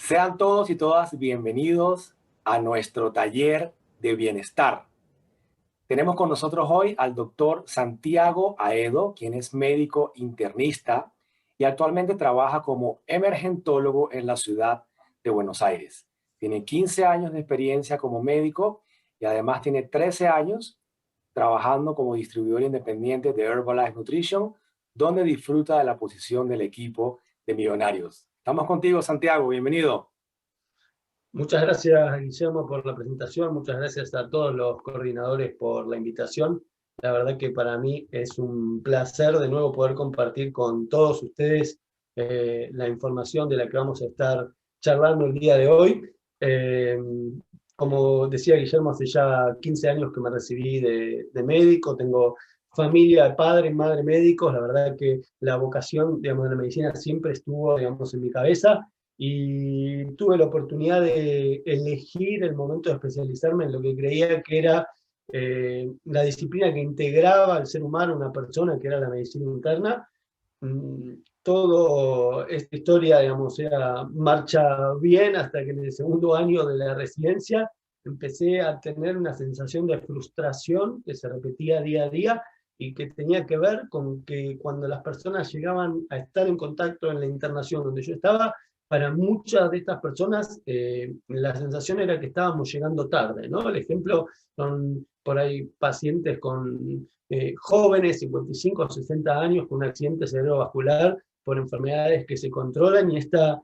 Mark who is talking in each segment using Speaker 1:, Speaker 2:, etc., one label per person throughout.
Speaker 1: Sean todos y todas bienvenidos a nuestro taller de bienestar. Tenemos con nosotros hoy al doctor Santiago Aedo, quien es médico internista y actualmente trabaja como emergentólogo en la ciudad de Buenos Aires. Tiene 15 años de experiencia como médico y además tiene 13 años trabajando como distribuidor independiente de Herbalife Nutrition, donde disfruta de la posición del equipo de millonarios. Estamos contigo, Santiago, bienvenido.
Speaker 2: Muchas gracias, Guillermo, por la presentación. Muchas gracias a todos los coordinadores por la invitación. La verdad que para mí es un placer de nuevo poder compartir con todos ustedes la información de la que vamos a estar charlando el día de hoy. Eh, Como decía Guillermo, hace ya 15 años que me recibí de médico. Tengo familia, padre, madre médicos. La verdad que la vocación, digamos, de la medicina siempre estuvo, digamos, en mi cabeza. Y tuve la oportunidad de elegir el momento de especializarme en lo que creía que era la disciplina que integraba al ser humano, una persona, que era la medicina interna. Todo esta historia, digamos, marcha bien hasta que en el segundo año de la residencia empecé a tener una sensación de frustración que se repetía día a día y que tenía que ver con que cuando las personas llegaban a estar en contacto en la internación donde yo estaba, para muchas de estas personas la sensación era que estábamos llegando tarde, ¿no? El ejemplo son por ahí pacientes con jóvenes, 55 o 60 años, con un accidente cerebrovascular por enfermedades que se controlan, y esta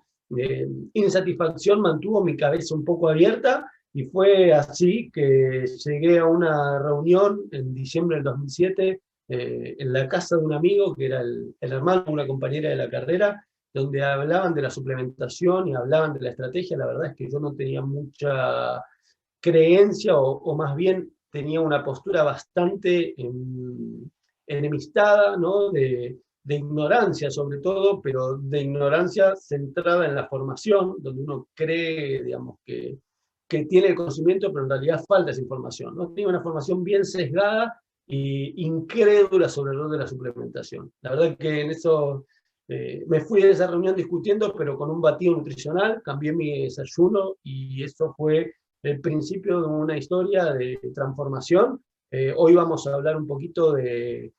Speaker 2: insatisfacción mantuvo mi cabeza un poco abierta, y fue así que llegué a una reunión en diciembre del 2007 en la casa de un amigo que era el hermano de una compañera de la carrera, donde hablaban de la suplementación y hablaban de la estrategia. La verdad es que yo no tenía mucha creencia, o más bien tenía una postura bastante enemistada, ¿no? De ignorancia sobre todo, pero de ignorancia centrada en la formación, donde uno cree, digamos, que tiene el conocimiento, pero en realidad falta esa información, ¿no? Tenía una formación bien sesgada e incrédula sobre el rol de la suplementación. La verdad que en eso me fui de esa reunión discutiendo, pero con un batido nutricional, cambié mi desayuno, y eso fue el principio de una historia de transformación. Hoy vamos a hablar un poquito de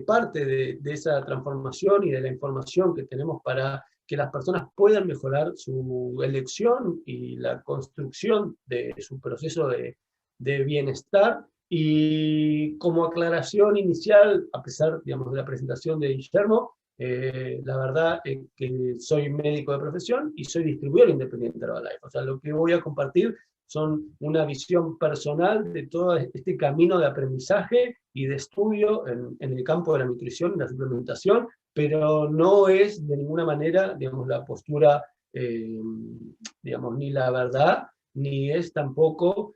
Speaker 2: parte de esa transformación y de la información que tenemos para que las personas puedan mejorar su elección y la construcción de su proceso de bienestar. Y como aclaración inicial, a pesar, digamos, de la presentación de Guillermo, la verdad es que soy médico de profesión y soy distribuidor independiente de Herbalife. O sea, lo que voy a compartir son una visión personal de todo este camino de aprendizaje y de estudio en el campo de la nutrición y la suplementación, pero no es de ninguna manera, digamos, la postura, digamos, ni la verdad, ni es tampoco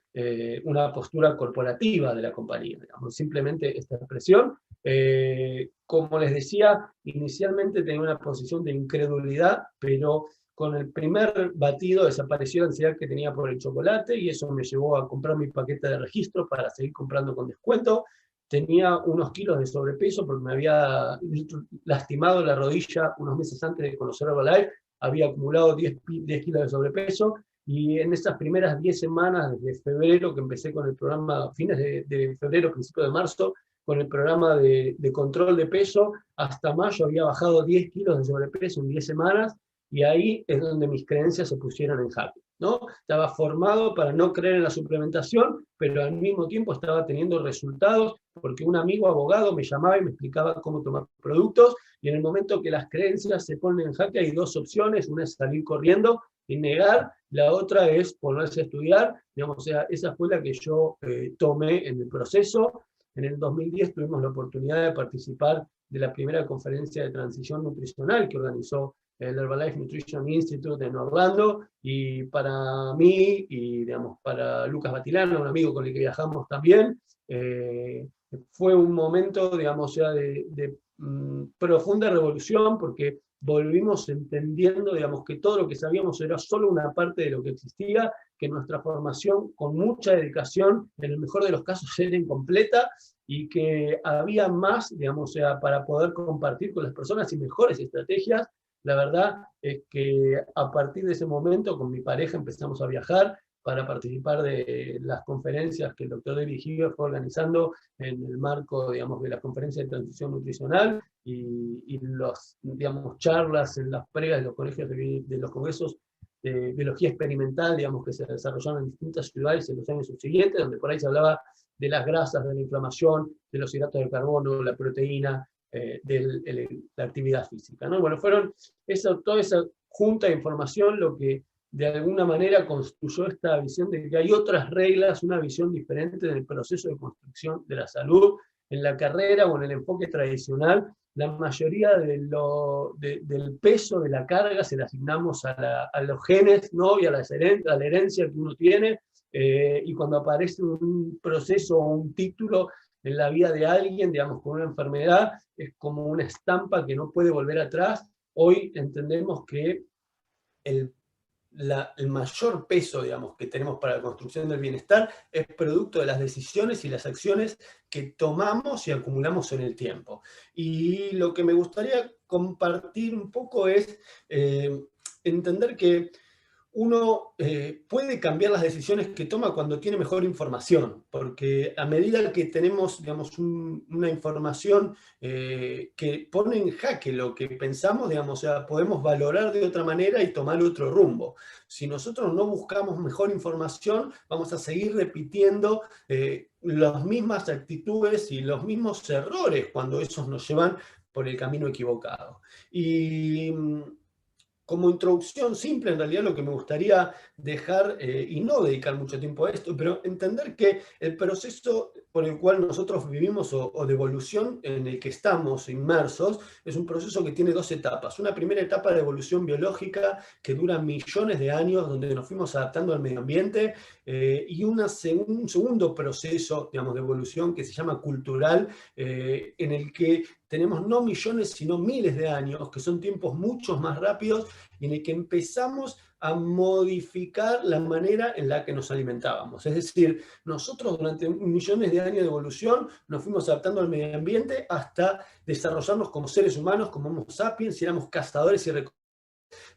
Speaker 2: una postura corporativa de la compañía, digamos, simplemente esta expresión. Como les decía, inicialmente tenía una posición de incredulidad, pero con el primer batido desapareció la ansiedad que tenía por el chocolate, y eso me llevó a comprar mi paquete de registro para seguir comprando con descuento. Tenía unos kilos de sobrepeso porque me había lastimado la rodilla unos meses antes de conocer Herbalife, había acumulado 10 kilos de sobrepeso, y en esas primeras 10 semanas, desde febrero, que empecé con el programa, fines de febrero, principio de marzo, con el programa de control de peso, hasta mayo había bajado 10 kilos de sobrepeso en 10 semanas, y ahí es donde mis creencias se pusieron en jaque, ¿no? Estaba formado para no creer en la suplementación, pero al mismo tiempo estaba teniendo resultados, porque un amigo abogado me llamaba y me explicaba cómo tomar productos, y en el momento que las creencias se ponen en jaque hay dos opciones: una es salir corriendo y negar, la otra es ponerse a estudiar, digamos. O sea, esa fue la que yo tomé en el proceso. En el 2010 tuvimos la oportunidad de participar de la primera conferencia de transición nutricional que organizó el Herbalife Nutrition Institute en Orlando, y para mí y, digamos, para Lucas Batilano, un amigo con el que viajamos también, fue un momento, digamos, ya de profunda revolución, porque volvimos entendiendo, digamos, que todo lo que sabíamos era solo una parte de lo que existía, que nuestra formación, con mucha dedicación, en el mejor de los casos era incompleta, y que había más, digamos, para poder compartir con las personas y mejores estrategias. La verdad es que a partir de ese momento con mi pareja empezamos a viajar para participar de las conferencias que el doctor David Hughes fue organizando en el marco, digamos, de la conferencia de transición nutricional y los, digamos, charlas en las pregas de los colegios de los congresos de biología experimental, digamos, que se desarrollaron en distintas ciudades en los años subsiguientes, donde por ahí se hablaba de las grasas, de la inflamación, de los hidratos de carbono, la proteína, de la actividad física, ¿no? Bueno, fueron toda esa junta de información lo que de alguna manera construyó esta visión de que hay otras reglas, una visión diferente del proceso de construcción de la salud. En la carrera o en el enfoque tradicional, la mayoría del peso de la carga se la asignamos a los genes, ¿no? Y a la herencia que uno tiene, y cuando aparece un proceso o un título en la vida de alguien, digamos, con una enfermedad, es como una estampa que no puede volver atrás. Hoy entendemos que el mayor peso, digamos, que tenemos para la construcción del bienestar es producto de las decisiones y las acciones que tomamos y acumulamos en el tiempo. Y lo que me gustaría compartir un poco es entender que uno puede cambiar las decisiones que toma cuando tiene mejor información, porque a medida que tenemos, digamos, una información que pone en jaque lo que pensamos, digamos, o sea, podemos valorar de otra manera y tomar otro rumbo. Si nosotros no buscamos mejor información, vamos a seguir repitiendo las mismas actitudes y los mismos errores cuando esos nos llevan por el camino equivocado. Y como introducción simple, en realidad lo que me gustaría dejar, y no dedicar mucho tiempo a esto, pero entender que el proceso por el cual nosotros vivimos o de evolución en el que estamos inmersos es un proceso que tiene dos etapas. Una primera etapa de evolución biológica que dura millones de años, donde nos fuimos adaptando al medio ambiente, y un segundo proceso, digamos, de evolución que se llama cultural, en el que tenemos no millones, sino miles de años, que son tiempos mucho más rápidos, y en el que empezamos a modificar la manera en la que nos alimentábamos. Es decir, nosotros durante millones de años de evolución nos fuimos adaptando al medio ambiente hasta desarrollarnos como seres humanos, como Homo sapiens, y éramos cazadores y recolectores.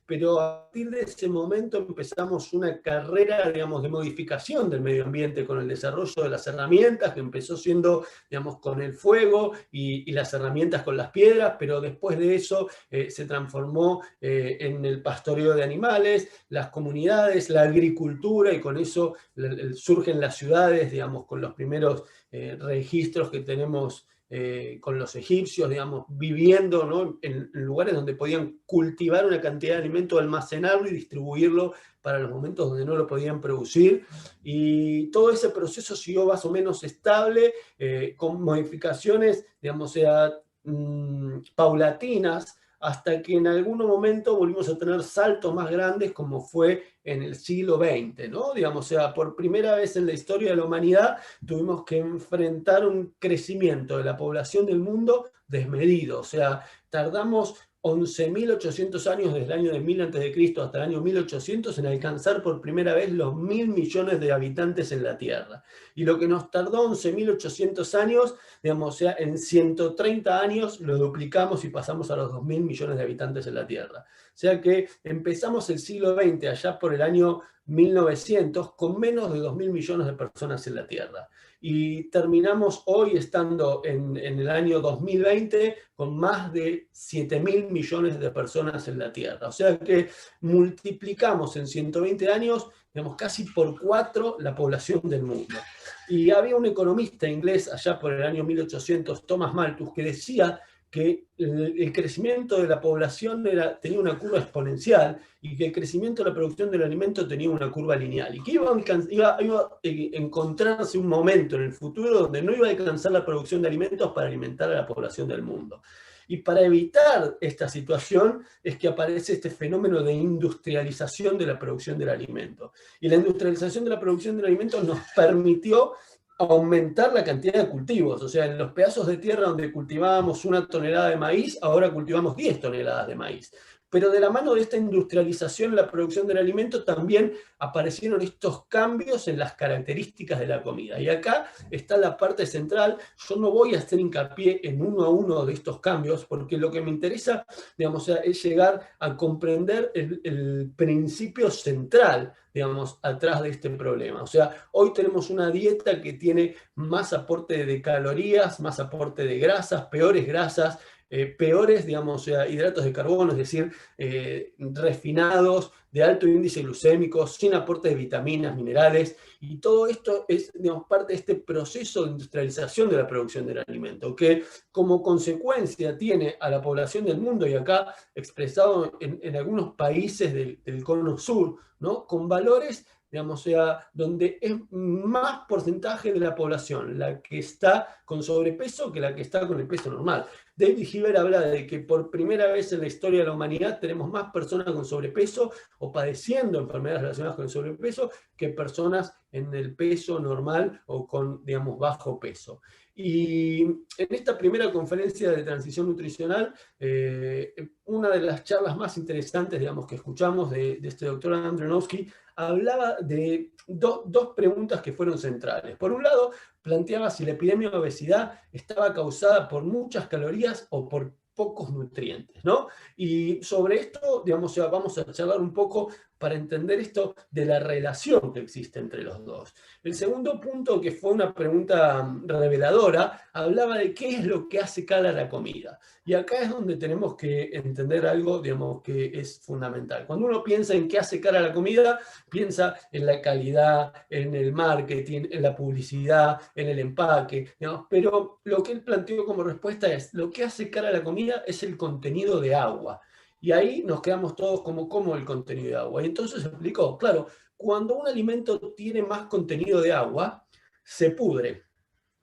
Speaker 2: Pero a partir de ese momento empezamos una carrera, digamos, de modificación del medio ambiente con el desarrollo de las herramientas, que empezó siendo, digamos, con el fuego y las herramientas con las piedras, pero después de eso se transformó en el pastoreo de animales, las comunidades, la agricultura, y con eso surgen las ciudades, digamos, con los primeros registros que tenemos con los egipcios, digamos, viviendo, ¿no?, en lugares donde podían cultivar una cantidad de alimento, almacenarlo y distribuirlo para los momentos donde no lo podían producir. Y todo ese proceso siguió más o menos estable, con modificaciones, digamos, paulatinas, hasta que en algún momento volvimos a tener saltos más grandes, como fue en el siglo XX, ¿no? Digamos, o sea, por primera vez en la historia de la humanidad tuvimos que enfrentar un crecimiento de la población del mundo desmedido. O sea, tardamos 11.800 años desde el año de 1000 a.C. hasta el año 1800 en alcanzar por primera vez los 1.000 millones de habitantes en la Tierra. Y lo que nos tardó 11.800 años, digamos, o sea, en 130 años lo duplicamos y pasamos a los 2.000 millones de habitantes en la Tierra. O sea que empezamos el siglo XX allá por el año 1900 con menos de 2.000 millones de personas en la Tierra. Y terminamos hoy estando en el año 2020 con más de 7.000 millones de personas en la Tierra. O sea que multiplicamos en 120 años, digamos, casi por 4 la población del mundo. Y había un economista inglés allá por el año 1800, Thomas Malthus, que decía que el crecimiento de la población tenía una curva exponencial y que el crecimiento de la producción del alimento tenía una curva lineal. Y que iba a encontrarse un momento en el futuro donde no iba a alcanzar la producción de alimentos para alimentar a la población del mundo. Y para evitar esta situación es que aparece este fenómeno de industrialización de la producción del alimento. Y la industrialización de la producción del alimento nos permitió aumentar la cantidad de cultivos. O sea, en los pedazos de tierra donde cultivábamos 1 tonelada de maíz, ahora cultivamos 10 toneladas de maíz. Pero de la mano de esta industrialización en la producción del alimento también aparecieron estos cambios en las características de la comida. Y acá está la parte central. Yo no voy a hacer hincapié en uno a uno de estos cambios, porque lo que me interesa, digamos, es llegar a comprender el principio central, digamos, atrás de este problema. O sea, hoy tenemos una dieta que tiene más aporte de calorías, más aporte de grasas, peores grasas, peores, digamos, hidratos de carbono, es decir, refinados, de alto índice glucémico, sin aporte de vitaminas, minerales, y todo esto es, digamos, parte de este proceso de industrialización de la producción del alimento, que como consecuencia tiene a la población del mundo, y acá expresado en algunos países del cono sur, ¿no? Con valores, digamos, donde es más porcentaje de la población la que está con sobrepeso que la que está con el peso normal. David Hilbert habla de que por primera vez en la historia de la humanidad tenemos más personas con sobrepeso o padeciendo enfermedades relacionadas con el sobrepeso que personas en el peso normal o con, digamos, bajo peso. Y en esta primera conferencia de transición nutricional, una de las charlas más interesantes, digamos, que escuchamos de este doctor Andronowski, hablaba de dos preguntas que fueron centrales. Por un lado, planteaba si la epidemia de obesidad estaba causada por muchas calorías o por pocos nutrientes, ¿no? Y sobre esto, digamos, vamos a charlar un poco para entender esto de la relación que existe entre los dos. El segundo punto, que fue una pregunta reveladora, hablaba de qué es lo que hace cara la comida. Y acá es donde tenemos que entender algo, digamos, que es fundamental. Cuando uno piensa en qué hace cara la comida, piensa en la calidad, en el marketing, en la publicidad, en el empaque, digamos, pero lo que él planteó como respuesta es, lo que hace cara la comida es el contenido de agua. Y ahí nos quedamos todos como el contenido de agua. Y entonces explicó, claro, cuando un alimento tiene más contenido de agua, se pudre.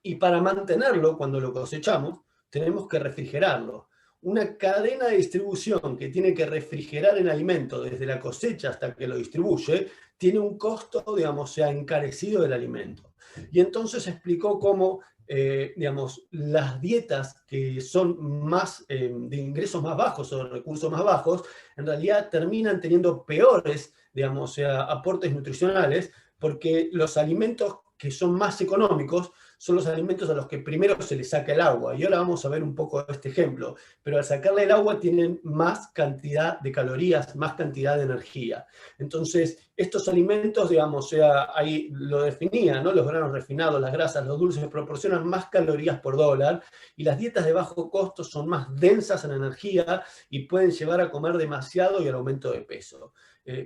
Speaker 2: Y para mantenerlo, cuando lo cosechamos, tenemos que refrigerarlo. Una cadena de distribución que tiene que refrigerar el alimento desde la cosecha hasta que lo distribuye, tiene un costo, digamos, encarecido del alimento. Y entonces explicó cómo, digamos, las dietas que son más, de ingresos más bajos o de recursos más bajos, en realidad terminan teniendo peores, digamos, aportes nutricionales, porque los alimentos que son más económicos son los alimentos a los que primero se les saca el agua. Y ahora vamos a ver un poco este ejemplo. Pero al sacarle el agua tienen más cantidad de calorías, más cantidad de energía. Entonces, estos alimentos, digamos, ahí lo definía, ¿no? Los granos refinados, las grasas, los dulces proporcionan más calorías por dólar, y las dietas de bajo costo son más densas en energía y pueden llevar a comer demasiado y al aumento de peso.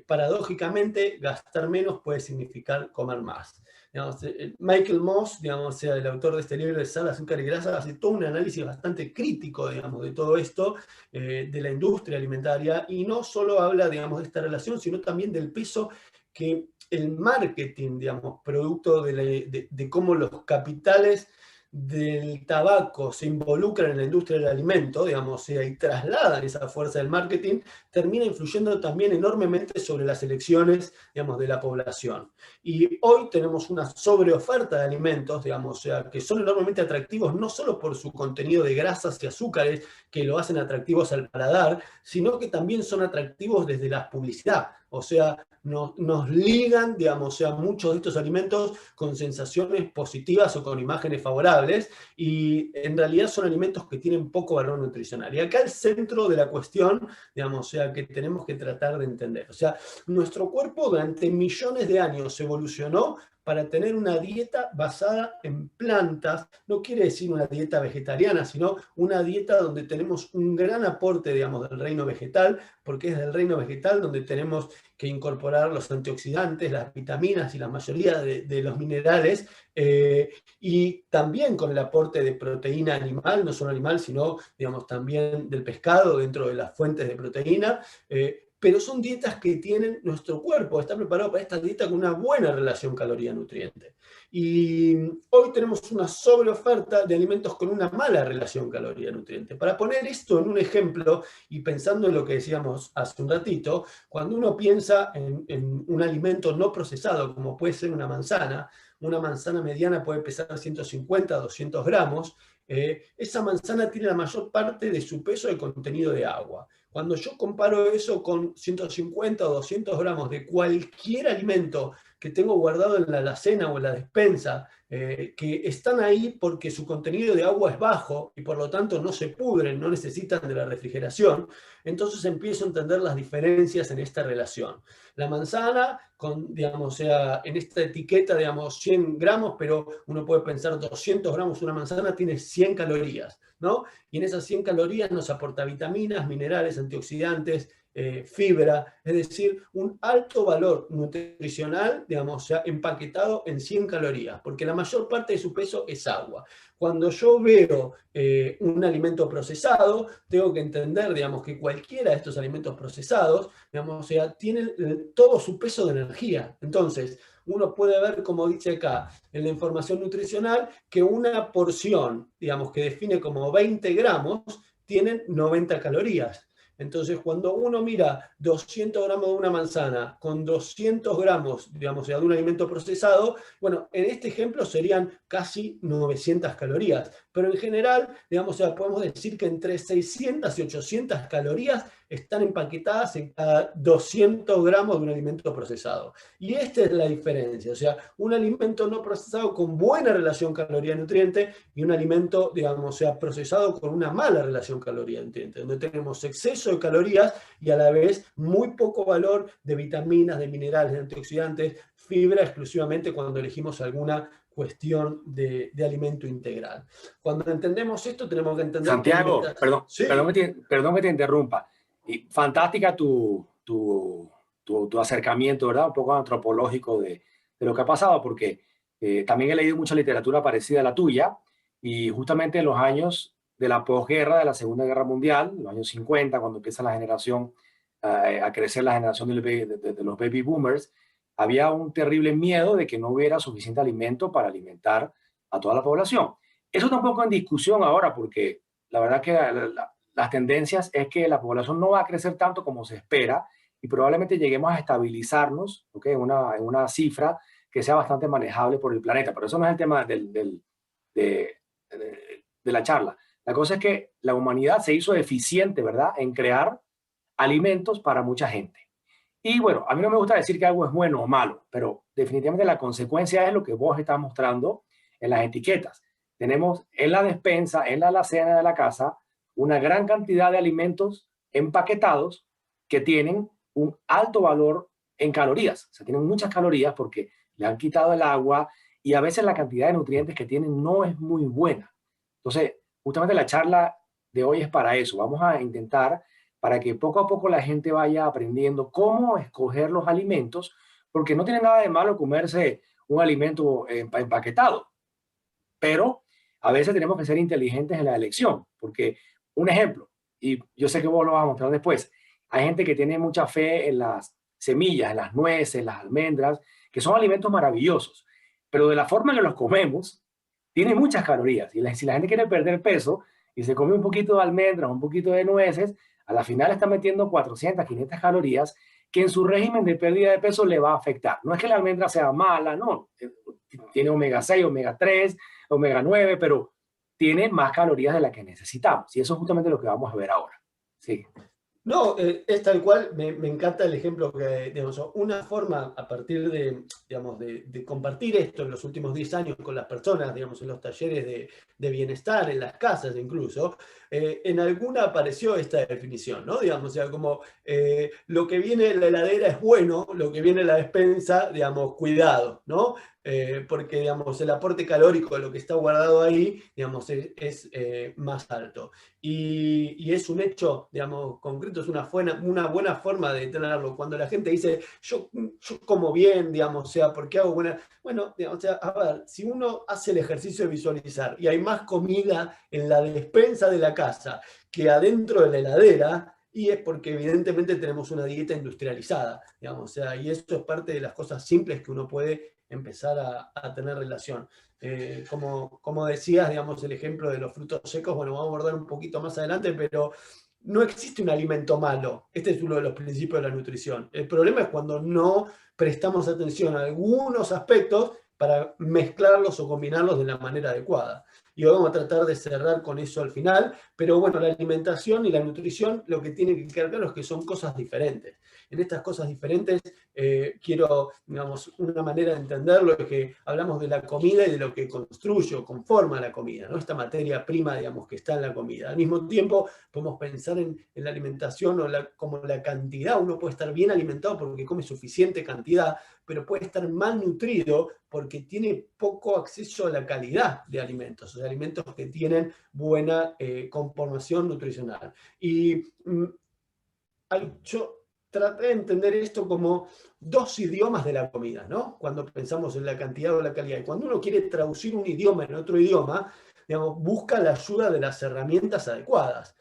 Speaker 2: Paradójicamente, gastar menos puede significar comer más. Digamos, Michael Moss, digamos, el autor de este libro de Sal, Azúcar y Grasa, hace todo un análisis bastante crítico, digamos, de todo esto, de la industria alimentaria, y no solo habla, digamos, de esta relación, sino también del peso que el marketing, digamos, producto de cómo los capitales del tabaco se involucran en la industria del alimento, digamos, y trasladan esa fuerza del marketing, termina influyendo también enormemente sobre las elecciones, digamos, de la población. Y hoy tenemos una sobreoferta de alimentos, digamos, que son enormemente atractivos, no solo por su contenido de grasas y azúcares, que lo hacen atractivos al paladar, sino que también son atractivos desde la publicidad. O sea, nos ligan, digamos, muchos de estos alimentos con sensaciones positivas o con imágenes favorables, y en realidad son alimentos que tienen poco valor nutricional. Y acá el centro de la cuestión, digamos, que tenemos que tratar de entender. O sea, nuestro cuerpo durante millones de años evolucionó para tener una dieta basada en plantas. No quiere decir una dieta vegetariana, sino una dieta donde tenemos un gran aporte, digamos, del reino vegetal, porque es del reino vegetal donde tenemos que incorporar los antioxidantes, las vitaminas y la mayoría de los minerales, y también con el aporte de proteína animal, no solo animal, sino, digamos, también del pescado dentro de las fuentes de proteína. Pero son dietas que tienen, nuestro cuerpo está preparado para esta dieta con una buena relación caloría-nutriente. Y hoy tenemos una sobreoferta de alimentos con una mala relación caloría-nutriente. Para poner esto en un ejemplo, y pensando en lo que decíamos hace un ratito, cuando uno piensa en un alimento no procesado, como puede ser una manzana mediana puede pesar 150 a 200 gramos, esa manzana tiene la mayor parte de su peso de contenido de agua. Cuando yo comparo eso con 150 o 200 gramos de cualquier alimento que tengo guardado en la alacena o en la despensa, que están ahí porque su contenido de agua es bajo y por lo tanto no se pudren, no necesitan de la refrigeración, entonces empiezo a entender las diferencias en esta relación. La manzana, digamos, sea, en esta etiqueta, digamos, 100 gramos, pero uno puede pensar 200 gramos, una manzana tiene 100 calorías, ¿no? Y en esas 100 calorías nos aporta vitaminas, minerales, antioxidantes, fibra, es decir, un alto valor nutricional, digamos, ya empaquetado en 100 calorías, porque la mayor parte de su peso es agua. Cuando yo veo un alimento procesado, tengo que entender, digamos, que cualquiera de estos alimentos procesados, digamos, o sea, tienen todo su peso de energía. Entonces, uno puede ver, como dice acá, en la información nutricional, que una porción, digamos, que define como 20 gramos, tienen 90 calorías. Entonces, cuando uno mira 200 gramos de una manzana con 200 gramos, digamos, de un alimento procesado, bueno, en este ejemplo serían casi 900 calorías. Pero en general, digamos, o sea, podemos decir que entre 600 y 800 calorías están empaquetadas en cada 200 gramos de un alimento procesado. Y esta es la diferencia, o sea, un alimento no procesado con buena relación caloría-nutriente y un alimento, digamos, sea procesado con una mala relación caloría-nutriente, donde tenemos exceso de calorías y a la vez muy poco valor de vitaminas, de minerales, de antioxidantes, fibra exclusivamente cuando elegimos alguna cuestión de alimento integral. Cuando entendemos esto, tenemos que entender que hay
Speaker 1: Santiago, perdón,
Speaker 2: Sí.
Speaker 1: perdón que te interrumpa. Y fantástica tu acercamiento, ¿verdad? Un poco antropológico de lo que ha pasado, porque también he leído mucha literatura parecida a la tuya, y justamente en los años de la posguerra, de la Segunda Guerra Mundial, los años 50, cuando empieza la generación, a crecer la generación de los baby boomers, había un terrible miedo de que no hubiera suficiente alimento para alimentar a toda la población. Eso está un poco en discusión ahora, porque la verdad que las tendencias es que la población no va a crecer tanto como se espera y probablemente lleguemos a estabilizarnos, ¿okay? En una cifra que sea bastante manejable por el planeta. Pero eso no es el tema de la charla. La cosa es que la humanidad se hizo eficiente, ¿verdad?, en crear alimentos para mucha gente. Y bueno, a mí no me gusta decir que algo es bueno o malo, pero definitivamente la consecuencia es lo que vos estás mostrando en las etiquetas. Tenemos en la despensa, en la alacena de la casa, una gran cantidad de alimentos empaquetados que tienen un alto valor en calorías. O sea, tienen muchas calorías porque le han quitado el agua y a veces la cantidad de nutrientes que tienen no es muy buena. Entonces, justamente la charla de hoy es para eso. Vamos a intentar para que poco a poco la gente vaya aprendiendo cómo escoger los alimentos, porque no tiene nada de malo comerse un alimento empaquetado, pero a veces tenemos que ser inteligentes en la elección, porque un ejemplo, y yo sé que vos lo vas a mostrar después, hay gente que tiene mucha fe en las semillas, en las nueces, las almendras, que son alimentos maravillosos, pero de la forma en que los comemos, tiene muchas calorías. Y si la gente quiere perder peso y se come un poquito de almendras, un poquito de nueces, a la final está metiendo 400, 500 calorías que en su régimen de pérdida de peso le va a afectar. No es que la almendra sea mala, no. Tiene omega 6, omega 3, omega 9, pero tiene más calorías de las que necesitamos. Y eso es justamente lo que vamos a ver ahora. Sí.
Speaker 2: No, es tal cual, me encanta el ejemplo que, digamos, una forma a partir de, digamos, de compartir esto en los últimos 10 años con las personas, digamos, en los talleres de bienestar, en las casas incluso, en alguna apareció esta definición, ¿no? Digamos, o sea, como lo que viene en la heladera es bueno, lo que viene en la despensa, digamos, cuidado, ¿no? Porque, digamos, el aporte calórico de lo que está guardado ahí, digamos, es más alto. Y es un hecho, digamos, concreto, es una buena forma de tenerlo. Cuando la gente dice, yo como bien, digamos, o sea, ¿por qué hago buena? Bueno, digamos, o sea, a ver, si uno hace el ejercicio de visualizar y hay más comida en la despensa de la casa que adentro de la heladera, y es porque evidentemente tenemos una dieta industrializada, digamos, o sea, y esto es parte de las cosas simples que uno puede empezar a tener relación. Como decías, digamos, el ejemplo de los frutos secos, bueno, vamos a abordar un poquito más adelante, pero no existe un alimento malo. Este es uno de los principios de la nutrición. El problema es cuando no prestamos atención a algunos aspectos para mezclarlos o combinarlos de la manera adecuada. y vamos a tratar de cerrar con eso al final, pero bueno, la alimentación y la nutrición lo que tiene que quedar claro es que son cosas diferentes. En estas cosas diferentes quiero, digamos, una manera de entenderlo es que hablamos de la comida y de lo que construye o conforma la comida, ¿no? Esta materia prima, digamos, que está en la comida. Al mismo tiempo, podemos pensar en la alimentación o como la cantidad. Uno puede estar bien alimentado porque come suficiente cantidad, pero puede estar mal nutrido porque tiene poco acceso a la calidad de alimentos, o sea, alimentos que tienen buena conformación nutricional. Y yo traté de entender esto como dos idiomas de la comida, ¿no? Cuando pensamos en la cantidad o la calidad. Y cuando uno quiere traducir un idioma en otro idioma, digamos, busca la ayuda de las herramientas adecuadas.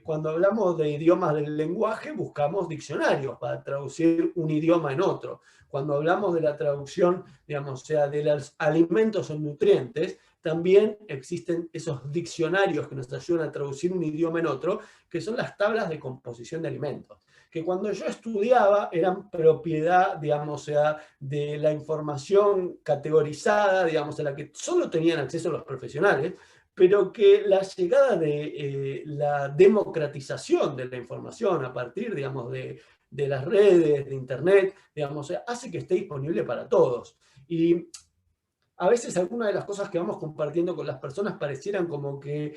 Speaker 2: Cuando hablamos de idiomas del lenguaje, buscamos diccionarios para traducir un idioma en otro. Cuando hablamos de la traducción, digamos, o sea, de los alimentos en nutrientes, también existen esos diccionarios que nos ayudan a traducir un idioma en otro, que son las tablas de composición de alimentos, que cuando yo estudiaba eran propiedad, digamos, o sea, de la información categorizada, digamos, a la que solo tenían acceso los profesionales, pero que la llegada de la democratización de la información a partir, digamos, de las redes, de Internet, digamos, hace que esté disponible para todos. Y a veces algunas de las cosas que vamos compartiendo con las personas parecieran como que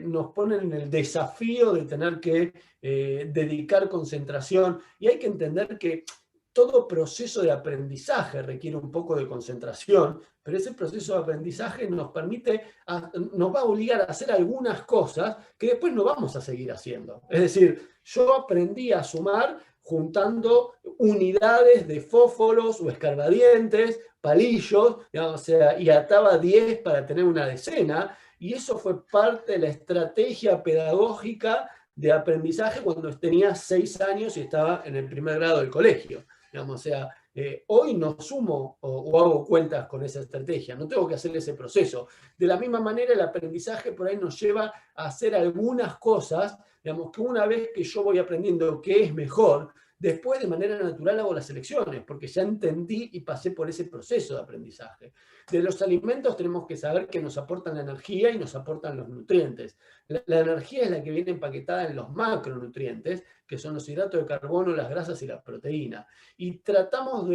Speaker 2: nos ponen en el desafío de tener que dedicar concentración, y hay que entender que todo proceso de aprendizaje requiere un poco de concentración, pero ese proceso de aprendizaje nos nos va a obligar a hacer algunas cosas que después no vamos a seguir haciendo. Es decir, yo aprendí a sumar juntando unidades de fósforos o escarbadientes, palillos, digamos, o sea, y ataba 10 para tener una decena, y eso fue parte de la estrategia pedagógica de aprendizaje cuando tenía 6 años y estaba en el primer grado del colegio. Digamos, o sea, hoy no sumo o hago cuentas con esa estrategia, no tengo que hacer ese proceso. De la misma manera, el aprendizaje por ahí nos lleva a hacer algunas cosas, digamos, que una vez que yo voy aprendiendo qué es mejor, después de manera natural hago las elecciones, porque ya entendí y pasé por ese proceso de aprendizaje. De los alimentos tenemos que saber que nos aportan la energía y nos aportan los nutrientes. La energía es la que viene empaquetada en los macronutrientes, que son los hidratos de carbono, las grasas y la proteína. Y tratamos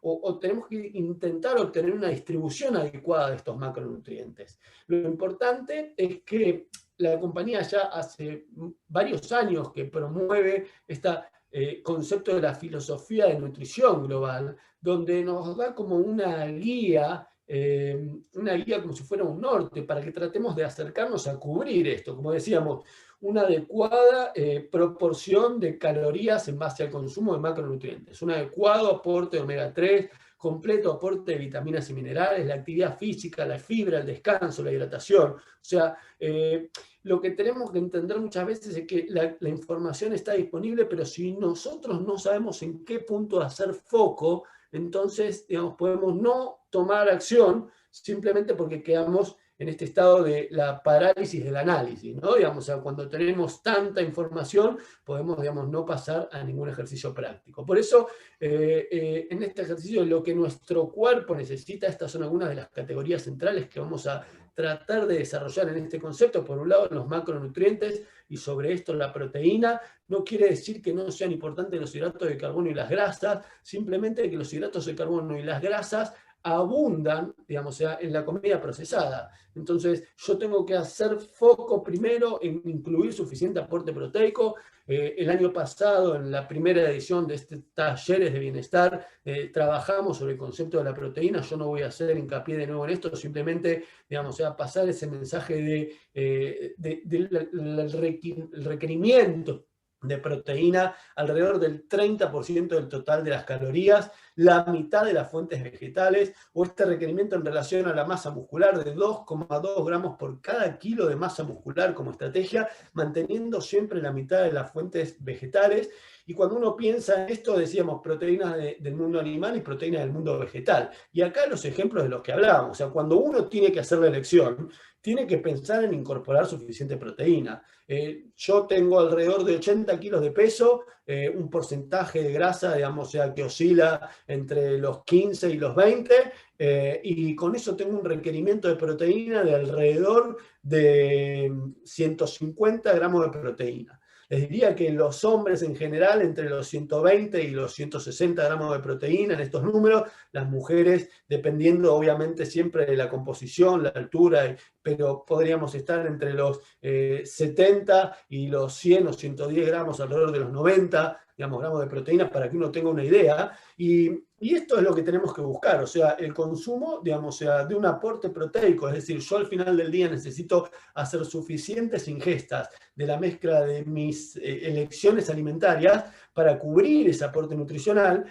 Speaker 2: o tenemos que intentar obtener una distribución adecuada de estos macronutrientes. Lo importante es que la compañía ya hace varios años que promueve concepto de la filosofía de nutrición global, donde nos da como una guía como si fuera un norte, para que tratemos de acercarnos a cubrir esto, como decíamos, una adecuada proporción de calorías en base al consumo de macronutrientes, un adecuado aporte de omega 3, completo aporte de vitaminas y minerales, la actividad física, la fibra, el descanso, la hidratación. O sea, lo que tenemos que entender muchas veces es que la información está disponible, pero si nosotros no sabemos en qué punto hacer foco, entonces, digamos, podemos no tomar acción simplemente porque quedamos en este estado de la parálisis del análisis, ¿no? Digamos, o sea, cuando tenemos tanta información, podemos, digamos, no pasar a ningún ejercicio práctico. Por eso, en este ejercicio, lo que nuestro cuerpo necesita, estas son algunas de las categorías centrales que vamos a tratar de desarrollar en este concepto. Por un lado, los macronutrientes, y sobre esto la proteína. No quiere decir que no sean importantes los hidratos de carbono y las grasas, simplemente que los hidratos de carbono y las grasas abundan, digamos, o sea, en la comida procesada. Entonces, yo tengo que hacer foco primero en incluir suficiente aporte proteico. El año pasado, en la primera edición de este Talleres de Bienestar, trabajamos sobre el concepto de la proteína. Yo no voy a hacer hincapié de nuevo en esto, simplemente, digamos, o sea, pasar ese mensaje del requerimiento de proteína, alrededor del 30% del total de las calorías, la mitad de las fuentes vegetales, o este requerimiento en relación a la masa muscular de 2,2 gramos por cada kilo de masa muscular como estrategia, manteniendo siempre la mitad de las fuentes vegetales. Y cuando uno piensa en esto, decíamos proteínas del mundo animal y proteínas del mundo vegetal. Y acá los ejemplos de los que hablábamos, o sea, cuando uno tiene que hacer la elección, tiene que pensar en incorporar suficiente proteína. Yo tengo alrededor de 80 kilos de peso, un porcentaje de grasa, digamos, o sea, que oscila entre los 15 y los 20, y con eso tengo un requerimiento de proteína de alrededor de 150 gramos de proteína. Les diría que los hombres en general, entre los 120 y los 160 gramos de proteína en estos números, las mujeres, dependiendo obviamente siempre de la composición, la altura, pero podríamos estar entre los 70 y los 100 o 110 gramos, alrededor de los 90, digamos, gramos de proteínas, para que uno tenga una idea. Y esto es lo que tenemos que buscar, o sea, el consumo, digamos, o sea, de un aporte proteico, es decir, yo al final del día necesito hacer suficientes ingestas de la mezcla de mis elecciones alimentarias para cubrir ese aporte nutricional,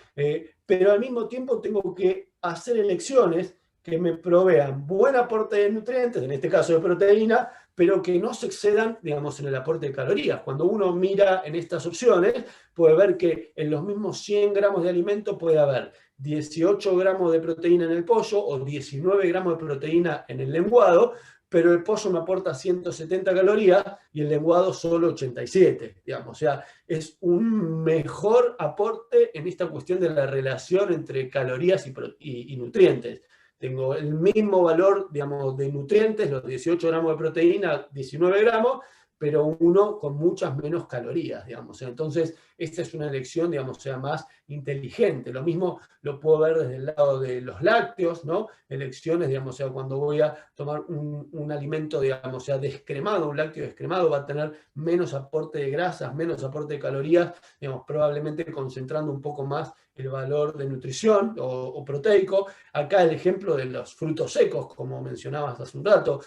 Speaker 2: pero al mismo tiempo tengo que hacer elecciones que me provean buen aporte de nutrientes, en este caso de proteína, pero que no se excedan, digamos, en el aporte de calorías. Cuando uno mira en estas opciones, puede ver que en los mismos 100 gramos de alimento puede haber 18 gramos de proteína en el pollo o 19 gramos de proteína en el lenguado, pero el pollo me aporta 170 calorías y el lenguado solo 87, digamos. O sea, es un mejor aporte en esta cuestión de la relación entre calorías y nutrientes. Tengo el mismo valor, digamos, de nutrientes, los 18 gramos de proteína, 19 gramos, pero uno con muchas menos calorías, digamos. Entonces, esta es una elección, digamos, sea más inteligente. Lo mismo lo puedo ver desde el lado de los lácteos, ¿no? Elecciones, digamos, sea, cuando voy a tomar un alimento, digamos, sea descremado, un lácteo descremado, va a tener menos aporte de grasas, menos aporte de calorías, digamos, probablemente concentrando un poco más el valor de nutrición o proteico. Acá el ejemplo de los frutos secos, como mencionabas hace un rato,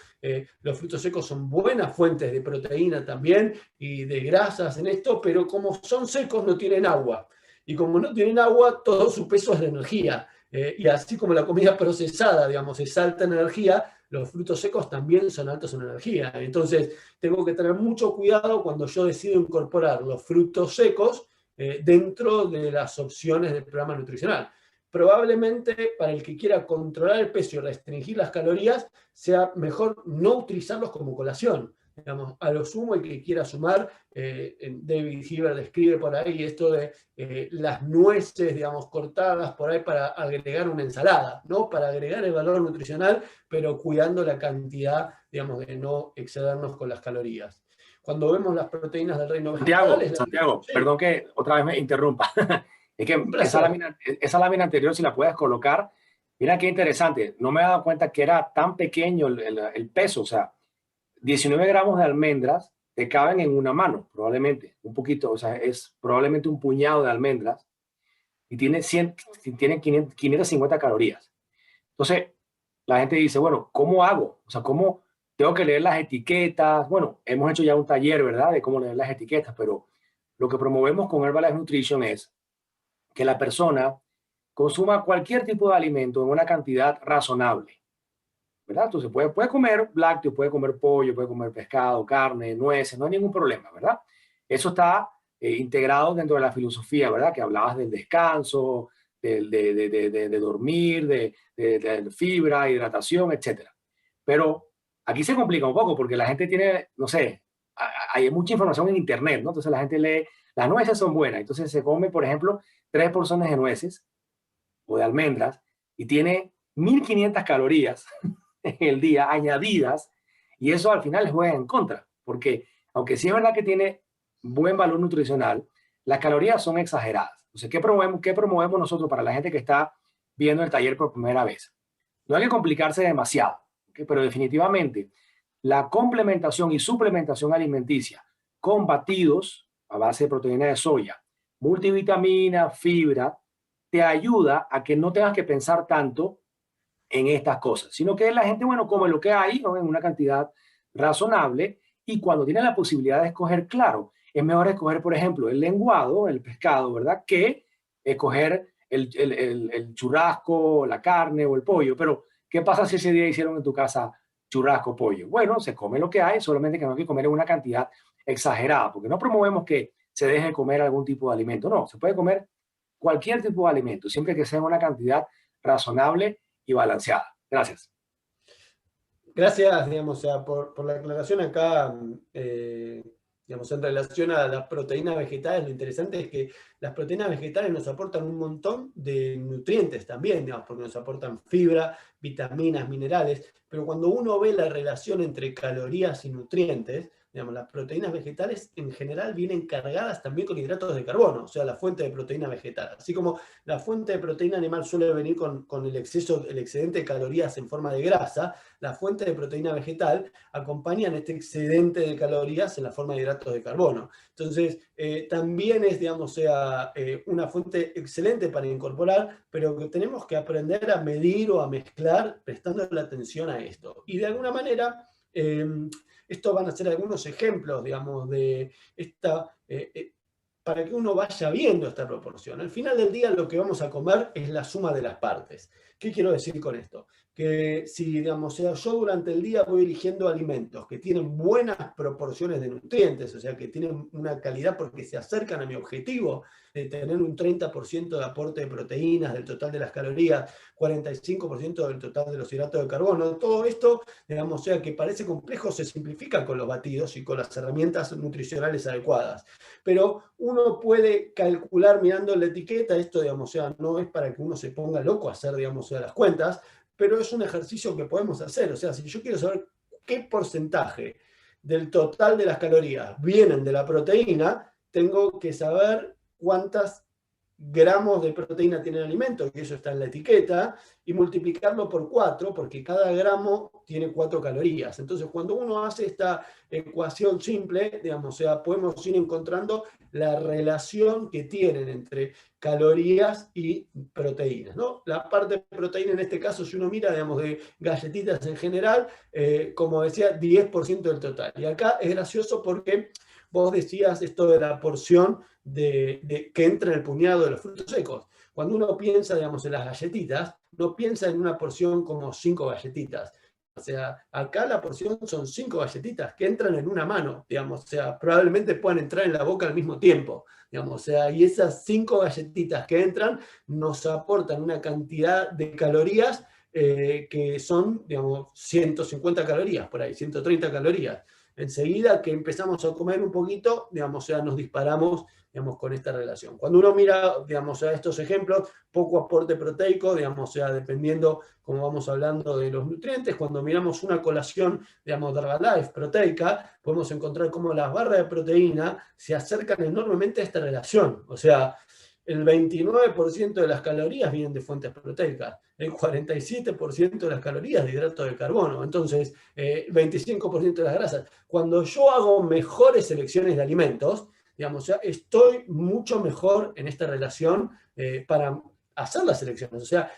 Speaker 2: los frutos secos son buenas fuentes de proteína también y de grasas en esto, pero como son secos no tienen agua. Y como no tienen agua, todo su peso es de energía. Y así como la comida procesada, digamos, es alta en energía, los frutos secos también son altos en energía. Entonces, tengo que tener mucho cuidado cuando yo decido incorporar los frutos secos dentro de las opciones del programa nutricional. Probablemente para el que quiera controlar el peso y restringir las calorías, sea mejor no utilizarlos como colación. Digamos, a lo sumo, el que quiera sumar, David Heber describe por ahí esto de las nueces, digamos, cortadas por ahí para agregar una ensalada, ¿no? Para agregar el valor nutricional, pero cuidando la cantidad, digamos, de no excedernos con las calorías. Cuando vemos las proteínas del reino vegetal...
Speaker 1: Santiago,
Speaker 2: sí,
Speaker 1: perdón que otra vez me interrumpa. Es que
Speaker 2: un placer.
Speaker 1: esa lámina anterior, si la puedes colocar, mira qué interesante. No me he dado cuenta que era tan pequeño el peso. O sea, 19 gramos de almendras te caben en una mano, probablemente. Un poquito, o sea, es probablemente un puñado de almendras y tiene 550 calorías. Entonces, la gente dice, bueno, ¿cómo hago? O sea, ¿cómo tengo que leer las etiquetas? Bueno, hemos hecho ya un taller, ¿verdad?, de cómo leer las etiquetas, pero lo que promovemos con Herbalife Nutrition es que la persona consuma cualquier tipo de alimento en una cantidad razonable, ¿verdad? Entonces puede comer lácteos, puede comer pollo, puede comer pescado, carne, nueces, no hay ningún problema, ¿verdad? Eso está integrado dentro de la filosofía, ¿verdad? Que hablabas del descanso, de dormir, de fibra, hidratación, etcétera. Pero aquí se complica un poco porque la gente tiene, no sé, hay mucha información en internet, ¿no? Entonces la gente lee, las nueces son buenas, entonces se come, por ejemplo, 3 porciones de nueces o de almendras y tiene 1500 calorías en el día añadidas, y eso al final les juega en contra, porque aunque sí es verdad que tiene buen valor nutricional, las calorías son exageradas. Entonces, ¿qué promovemos nosotros para la gente que está viendo el taller por primera vez? No hay que complicarse demasiado, ¿okay? Pero definitivamente la complementación y suplementación alimenticia con batidos a base de proteína de soya, multivitamina, fibra, te ayuda a que no tengas que pensar tanto en estas cosas, sino que la gente, bueno, come lo que hay, ¿no?, en una cantidad razonable, y cuando tiene la posibilidad de escoger, claro, es mejor escoger, por ejemplo, el lenguado, el pescado, ¿verdad?, que escoger el churrasco, la carne o el pollo. Pero, ¿qué pasa si ese día hicieron en tu casa churrasco, pollo? Bueno, se come lo que hay, solamente que no hay que comer en una cantidad exagerada, porque no promovemos que se deje de comer algún tipo de alimento. No, se puede comer cualquier tipo de alimento, siempre que sea una cantidad razonable y balanceada. Gracias.
Speaker 2: Gracias, digamos, o sea, por la aclaración acá, digamos, en relación a las proteínas vegetales, lo interesante es que las proteínas vegetales nos aportan un montón de nutrientes también, digamos, porque nos aportan fibra, vitaminas, minerales, pero cuando uno ve la relación entre calorías y nutrientes, digamos, las proteínas vegetales en general vienen cargadas también con hidratos de carbono, o sea, la fuente de proteína vegetal. Así como la fuente de proteína animal suele venir con el exceso, el excedente de calorías en forma de grasa, la fuente de proteína vegetal acompañan este excedente de calorías en la forma de hidratos de carbono. Entonces, también es, digamos, sea, una fuente excelente para incorporar, pero que tenemos que aprender a medir o a mezclar prestando la atención a esto. Y de alguna manera, estos van a ser algunos ejemplos, digamos, de esta... para que uno vaya viendo esta proporción. Al final del día lo que vamos a comer es la suma de las partes. ¿Qué quiero decir con esto? Que si, digamos, yo durante el día voy eligiendo alimentos que tienen buenas proporciones de nutrientes, o sea, que tienen una calidad porque se acercan a mi objetivo de tener un 30% de aporte de proteínas del total de las calorías, 45% del total de los hidratos de carbono, todo esto, digamos, o sea, que parece complejo, se simplifica con los batidos y con las herramientas nutricionales adecuadas. Pero uno puede calcular mirando la etiqueta, esto, digamos, o sea, no es para que uno se ponga loco a hacer, digamos, o sea, las cuentas, pero es un ejercicio que podemos hacer. O sea, si yo quiero saber qué porcentaje del total de las calorías vienen de la proteína, tengo que saber cuántas gramos de proteína tiene el alimento, que eso está en la etiqueta, y multiplicarlo por 4, porque cada gramo tiene 4 calorías. Entonces, cuando uno hace esta ecuación simple, digamos, o sea, podemos ir encontrando la relación que tienen entre calorías y proteínas, ¿no? La parte de proteína en este caso, si uno mira, digamos, de galletitas en general, como decía, 10% del total. Y acá es gracioso porque vos decías esto de la porción que entra en el puñado de los frutos secos. Cuando uno piensa, digamos, en las galletitas, no piensa en una porción como 5 galletitas. O sea, acá la porción son 5 galletitas que entran en una mano, digamos, o sea, probablemente puedan entrar en la boca al mismo tiempo, digamos, o sea, y esas 5 galletitas que entran nos aportan una cantidad de calorías que son, digamos, 150 calorías por ahí, 130 calorías. Enseguida que empezamos a comer un poquito, digamos, o sea, nos disparamos, digamos, con esta relación. Cuando uno mira, digamos, a estos ejemplos, poco aporte proteico, digamos, o sea, dependiendo, como vamos hablando de los nutrientes, cuando miramos una colación, digamos, de Herbalife proteica, podemos encontrar cómo las barras de proteína se acercan enormemente a esta relación. O sea, el 29% de las calorías vienen de fuentes proteicas, el 47% de las calorías de hidratos de carbono, entonces 25% de las grasas. Cuando yo hago mejores selecciones de alimentos, digamos, ya estoy mucho mejor en esta relación para hacer las selecciones. O sea,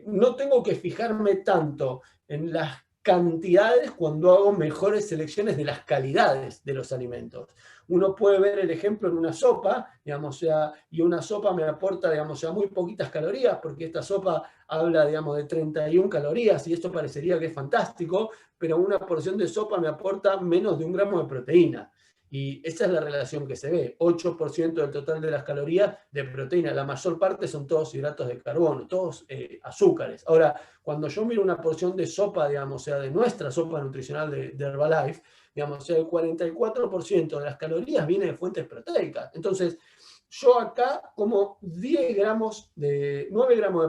Speaker 2: no tengo que fijarme tanto en las cantidades cuando hago mejores selecciones de las calidades de los alimentos. Uno puede ver el ejemplo en una sopa, digamos, o sea, y una sopa me aporta, digamos, o sea, muy poquitas calorías, porque esta sopa habla, digamos, de 31 calorías, y esto parecería que es fantástico, pero una porción de sopa me aporta menos de 1 gramo de proteína. Y esa es la relación que se ve, 8% del total de las calorías de proteína, la mayor parte son todos hidratos de carbono, todos azúcares. Ahora, cuando yo miro una porción de sopa, digamos, o sea, de nuestra sopa nutricional de Herbalife, digamos, o sea, el 44% de las calorías viene de fuentes proteicas. Entonces, yo acá como 9 gramos de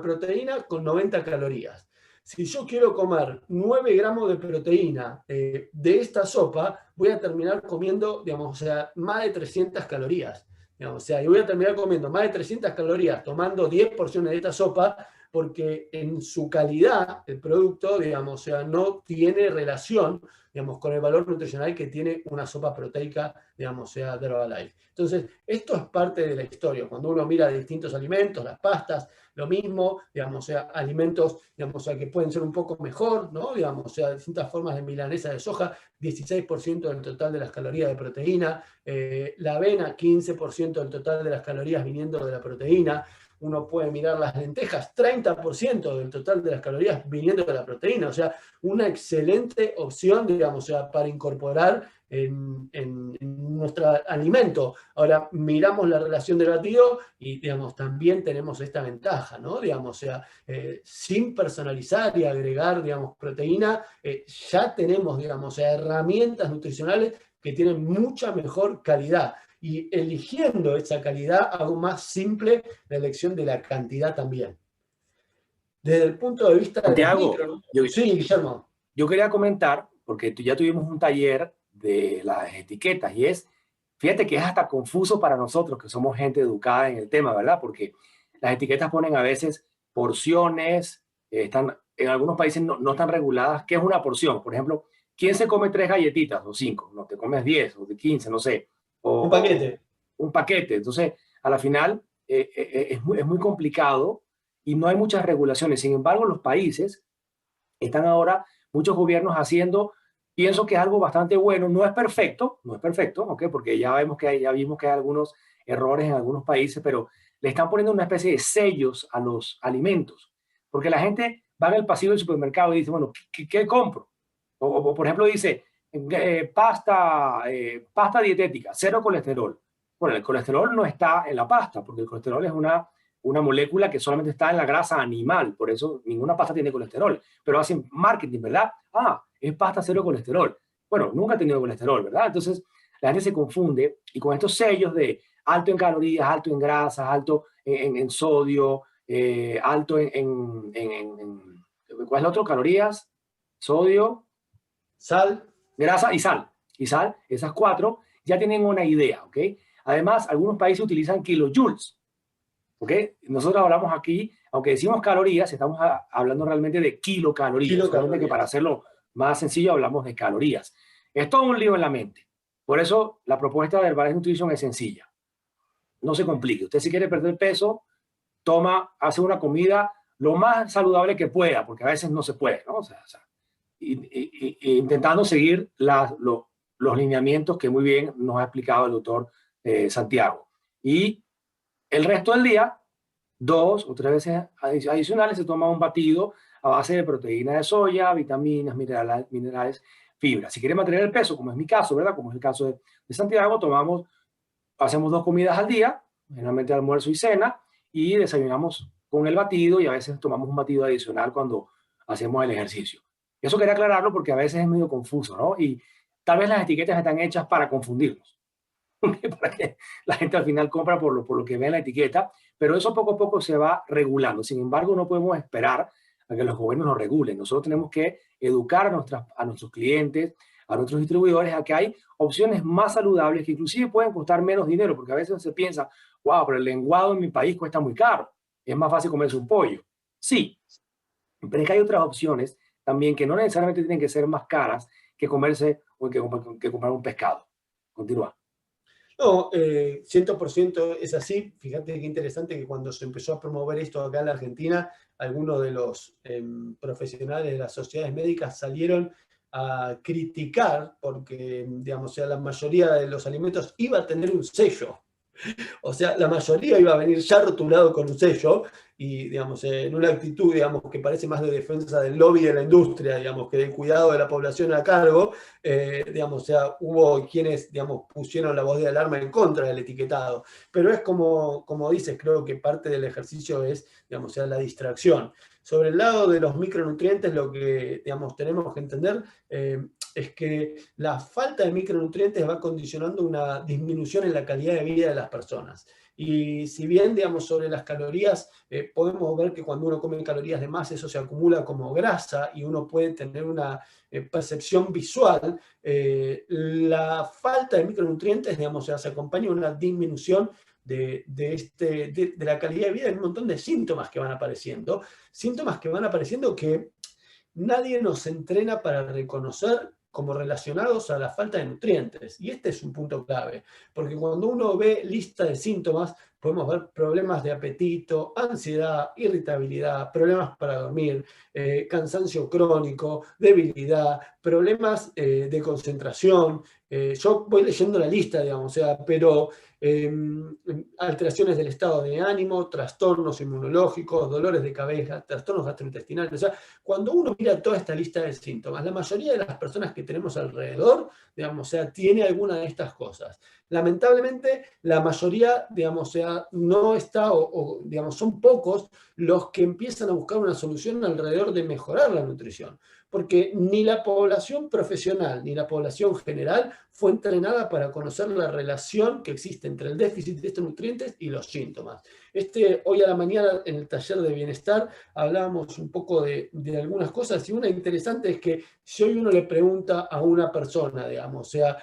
Speaker 2: proteína con 90 calorías. Si yo quiero comer 9 gramos de proteína de esta sopa, voy a terminar comiendo, digamos, o sea, más de 300 calorías. Digamos, o sea, y voy a terminar comiendo más de 300 calorías tomando 10 porciones de esta sopa, porque en su calidad el producto, digamos, o sea, no tiene relación, digamos, con el valor nutricional que tiene una sopa proteica, digamos, o sea, de Herbalife. Entonces, esto es parte de la historia. Cuando uno mira distintos alimentos, las pastas, lo mismo, digamos, o sea, alimentos, digamos, o sea, que pueden ser un poco mejor, ¿no? Digamos, o sea, distintas formas de milanesa de soja, 16% del total de las calorías de proteína, la avena, 15% del total de las calorías viniendo de la proteína. Uno puede mirar las lentejas, 30% del total de las calorías viniendo de la proteína, o sea, una excelente opción, digamos, o sea, para incorporar en nuestro alimento. Ahora, miramos la relación del batido y, digamos, también tenemos esta ventaja, ¿no? Digamos, o sea, sin personalizar y agregar, digamos, proteína, ya tenemos, digamos, herramientas nutricionales que tienen mucha mejor calidad. Y eligiendo esa calidad, hago más simple la elección de la cantidad también. Desde el punto de vista de los
Speaker 1: Santiago,
Speaker 2: micros. Sí, Guillermo.
Speaker 1: yo quería comentar, porque ya tuvimos un taller de las etiquetas y fíjate que es hasta confuso para nosotros que somos gente educada en el tema, ¿verdad? Porque las etiquetas ponen a veces porciones, en algunos países no están reguladas. ¿Qué es una porción? Por ejemplo, ¿quién se come 3 galletitas o 5? No, te comes 10 o 15, no sé.
Speaker 2: Un paquete.
Speaker 1: Un paquete. Entonces, a la final es muy complicado y no hay muchas regulaciones. Sin embargo, los países están ahora muchos gobiernos haciendo, pienso que es algo bastante bueno, no es perfecto, ¿ok? Porque ya vimos que hay algunos errores en algunos países, pero le están poniendo una especie de sellos a los alimentos, porque la gente va en el pasillo del supermercado y dice, bueno, ¿qué compro? O, por ejemplo dice, pasta dietética, cero colesterol. Bueno, el colesterol no está en la pasta, porque el colesterol es una molécula que solamente está en la grasa animal, por eso ninguna pasta tiene colesterol, pero hacen marketing, ¿verdad? Ah, es pasta cero colesterol. Bueno, nunca ha tenido colesterol, ¿verdad? Entonces la gente se confunde y con estos sellos de alto en calorías, alto en grasas, alto en sodio, alto ¿cuál es el otro? Calorías, sodio,
Speaker 2: Sal.
Speaker 1: grasa y sal. Y sal, esas 4 ya tienen una idea, ¿ok? Además, algunos países utilizan kilojoules. ¿Ok? Nosotros hablamos aquí, aunque decimos calorías, estamos hablando realmente de kilocalorías, solamente que para
Speaker 2: Kilocalorías.
Speaker 1: hacerlo más sencillo hablamos de calorías. Es todo un lío en la mente. Por eso la propuesta de Herbalife Nutrition es sencilla. No se complique. Usted si quiere perder peso, hace una comida lo más saludable que pueda, porque a veces no se puede, ¿no? Intentando seguir los lineamientos que muy bien nos ha explicado el doctor Santiago. Y el resto del día, 2 o 3 veces adicionales, se toma un batido a base de proteína de soya, vitaminas, minerales, fibra. Si quiere mantener el peso, como es mi caso, ¿verdad? Como es el caso de Santiago, hacemos 2 comidas al día, generalmente almuerzo y cena, y desayunamos con el batido y a veces tomamos un batido adicional cuando hacemos el ejercicio. Eso quería aclararlo porque a veces es medio confuso, ¿no? Y tal vez las etiquetas están hechas para confundirnos. Para que la gente al final compra por lo que ve en la etiqueta, pero eso poco a poco se va regulando. Sin embargo, no podemos esperar a que los gobiernos nos regulen. Nosotros tenemos que educar a nuestros clientes, a nuestros distribuidores, a que hay opciones más saludables que inclusive pueden costar menos dinero, porque a veces se piensa, wow, pero el lenguado en mi país cuesta muy caro, es más fácil comerse un pollo. Sí, pero es que hay otras opciones también que no necesariamente tienen que ser más caras que comerse o que comprar un pescado. Continúa.
Speaker 2: No, 100% es así. Fíjate qué interesante que cuando se empezó a promover esto acá en la Argentina, algunos de los profesionales de las sociedades médicas salieron a criticar porque, digamos, o sea, la mayoría de los alimentos iba a tener un sello. O sea, la mayoría iba a venir ya rotulado con un sello y, digamos, en una actitud, digamos, que parece más de defensa del lobby de la industria, digamos, que del cuidado de la población a cargo, digamos, o sea, hubo quienes, digamos, pusieron la voz de alarma en contra del etiquetado. Pero es como dices, creo que parte del ejercicio es, digamos, o sea, la distracción. Sobre el lado de los micronutrientes, lo que, digamos, tenemos que entender es que la falta de micronutrientes va condicionando una disminución en la calidad de vida de las personas. Y si bien, digamos, sobre las calorías, podemos ver que cuando uno come calorías de más, eso se acumula como grasa y uno puede tener una percepción visual, la falta de micronutrientes, digamos, se acompaña de una disminución de la calidad de vida y un montón de síntomas que van apareciendo. Síntomas que van apareciendo que nadie nos entrena para reconocer como relacionados a la falta de nutrientes. Y este es un punto clave, porque cuando uno ve lista de síntomas, podemos ver problemas de apetito, ansiedad, irritabilidad, problemas para dormir, cansancio crónico, debilidad, problemas de concentración. Yo voy leyendo la lista, digamos, o sea, pero alteraciones del estado de ánimo, trastornos inmunológicos, dolores de cabeza, trastornos gastrointestinales. O sea, cuando uno mira toda esta lista de síntomas, la mayoría de las personas que tenemos alrededor, digamos, o sea, tiene alguna de estas cosas. Lamentablemente, la mayoría, digamos, o sea, no está, digamos, son pocos los que empiezan a buscar una solución alrededor de mejorar la nutrición, porque ni la población profesional ni la población general fue entrenada para conocer la relación que existe entre el déficit de estos nutrientes y los síntomas. Hoy a la mañana en el taller de bienestar hablábamos un poco de algunas cosas, y una interesante es que si hoy uno le pregunta a una persona, digamos, o sea,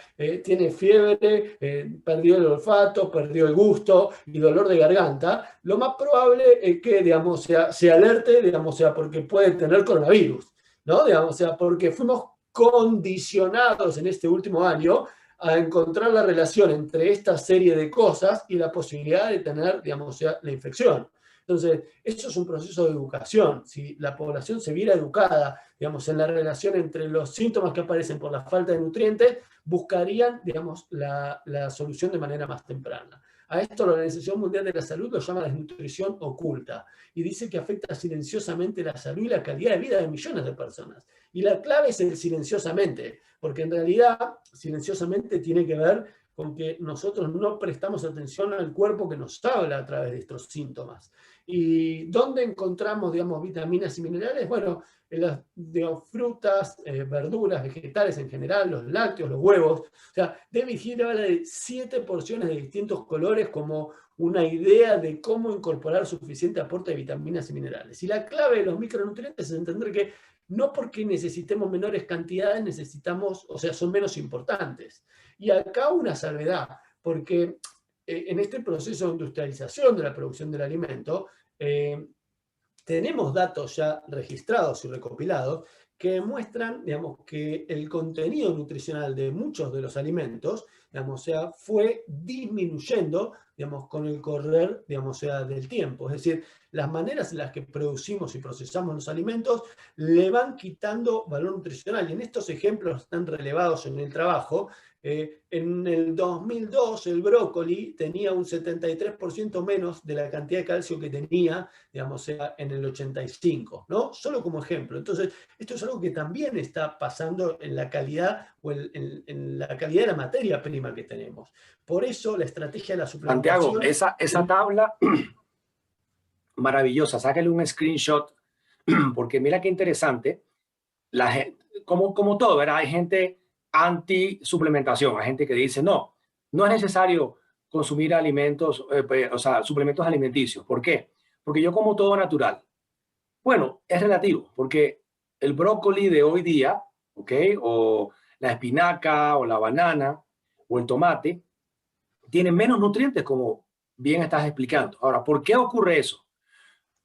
Speaker 2: tiene fiebre, perdió el olfato, perdió el gusto y dolor de garganta, lo más probable es que, digamos, se alerte, digamos, sea, porque puede tener coronavirus, ¿no? Digamos, o sea, porque fuimos condicionados en este último año a encontrar la relación entre esta serie de cosas y la posibilidad de tener, digamos, o sea, la infección. Entonces, esto es un proceso de educación. Si la población se viera educada, digamos, en la relación entre los síntomas que aparecen por la falta de nutrientes, buscarían, digamos, la solución de manera más temprana. A esto la Organización Mundial de la Salud lo llama desnutrición oculta y dice que afecta silenciosamente la salud y la calidad de vida de millones de personas. Y la clave es el silenciosamente, porque en realidad silenciosamente tiene que ver con que nosotros no prestamos atención al cuerpo que nos habla a través de estos síntomas. ¿Y dónde encontramos, digamos, vitaminas y minerales? Bueno, en las, digamos, frutas, verduras, vegetales en general, los lácteos, los huevos. O sea, David Hill habla de 7 porciones de distintos colores como una idea de cómo incorporar suficiente aporte de vitaminas y minerales. Y la clave de los micronutrientes es entender que no porque necesitemos menores cantidades necesitamos, o sea, son menos importantes. Y acá una salvedad, porque en este proceso de industrialización de la producción del alimento, tenemos datos ya registrados y recopilados que muestran, digamos, que el contenido nutricional de muchos de los alimentos, digamos, o sea, fue disminuyendo, digamos, con el correr, digamos, o sea, del tiempo. Es decir, las maneras en las que producimos y procesamos los alimentos le van quitando valor nutricional. Y en estos ejemplos están relevados en el trabajo. En el 2002 el brócoli tenía un 73% menos de la cantidad de calcio que tenía, digamos, sea, en el 85, ¿no? Solo como ejemplo. Entonces, esto es algo que también está pasando en la calidad o en la calidad de la materia prima que tenemos. Por eso la estrategia de la
Speaker 1: Santiago,
Speaker 2: suplementación...
Speaker 1: esa tabla maravillosa, sácale un screenshot, porque mira qué interesante, como todo, ¿verdad? Hay gente anti-suplementación, hay gente que dice, no, no es necesario consumir alimentos, o sea, suplementos alimenticios. ¿Por qué? Porque yo como todo natural. Bueno, es relativo, porque el brócoli de hoy día, ¿ok? O la espinaca, o la banana, o el tomate, tienen menos nutrientes, como bien estás explicando. Ahora, ¿por qué ocurre eso?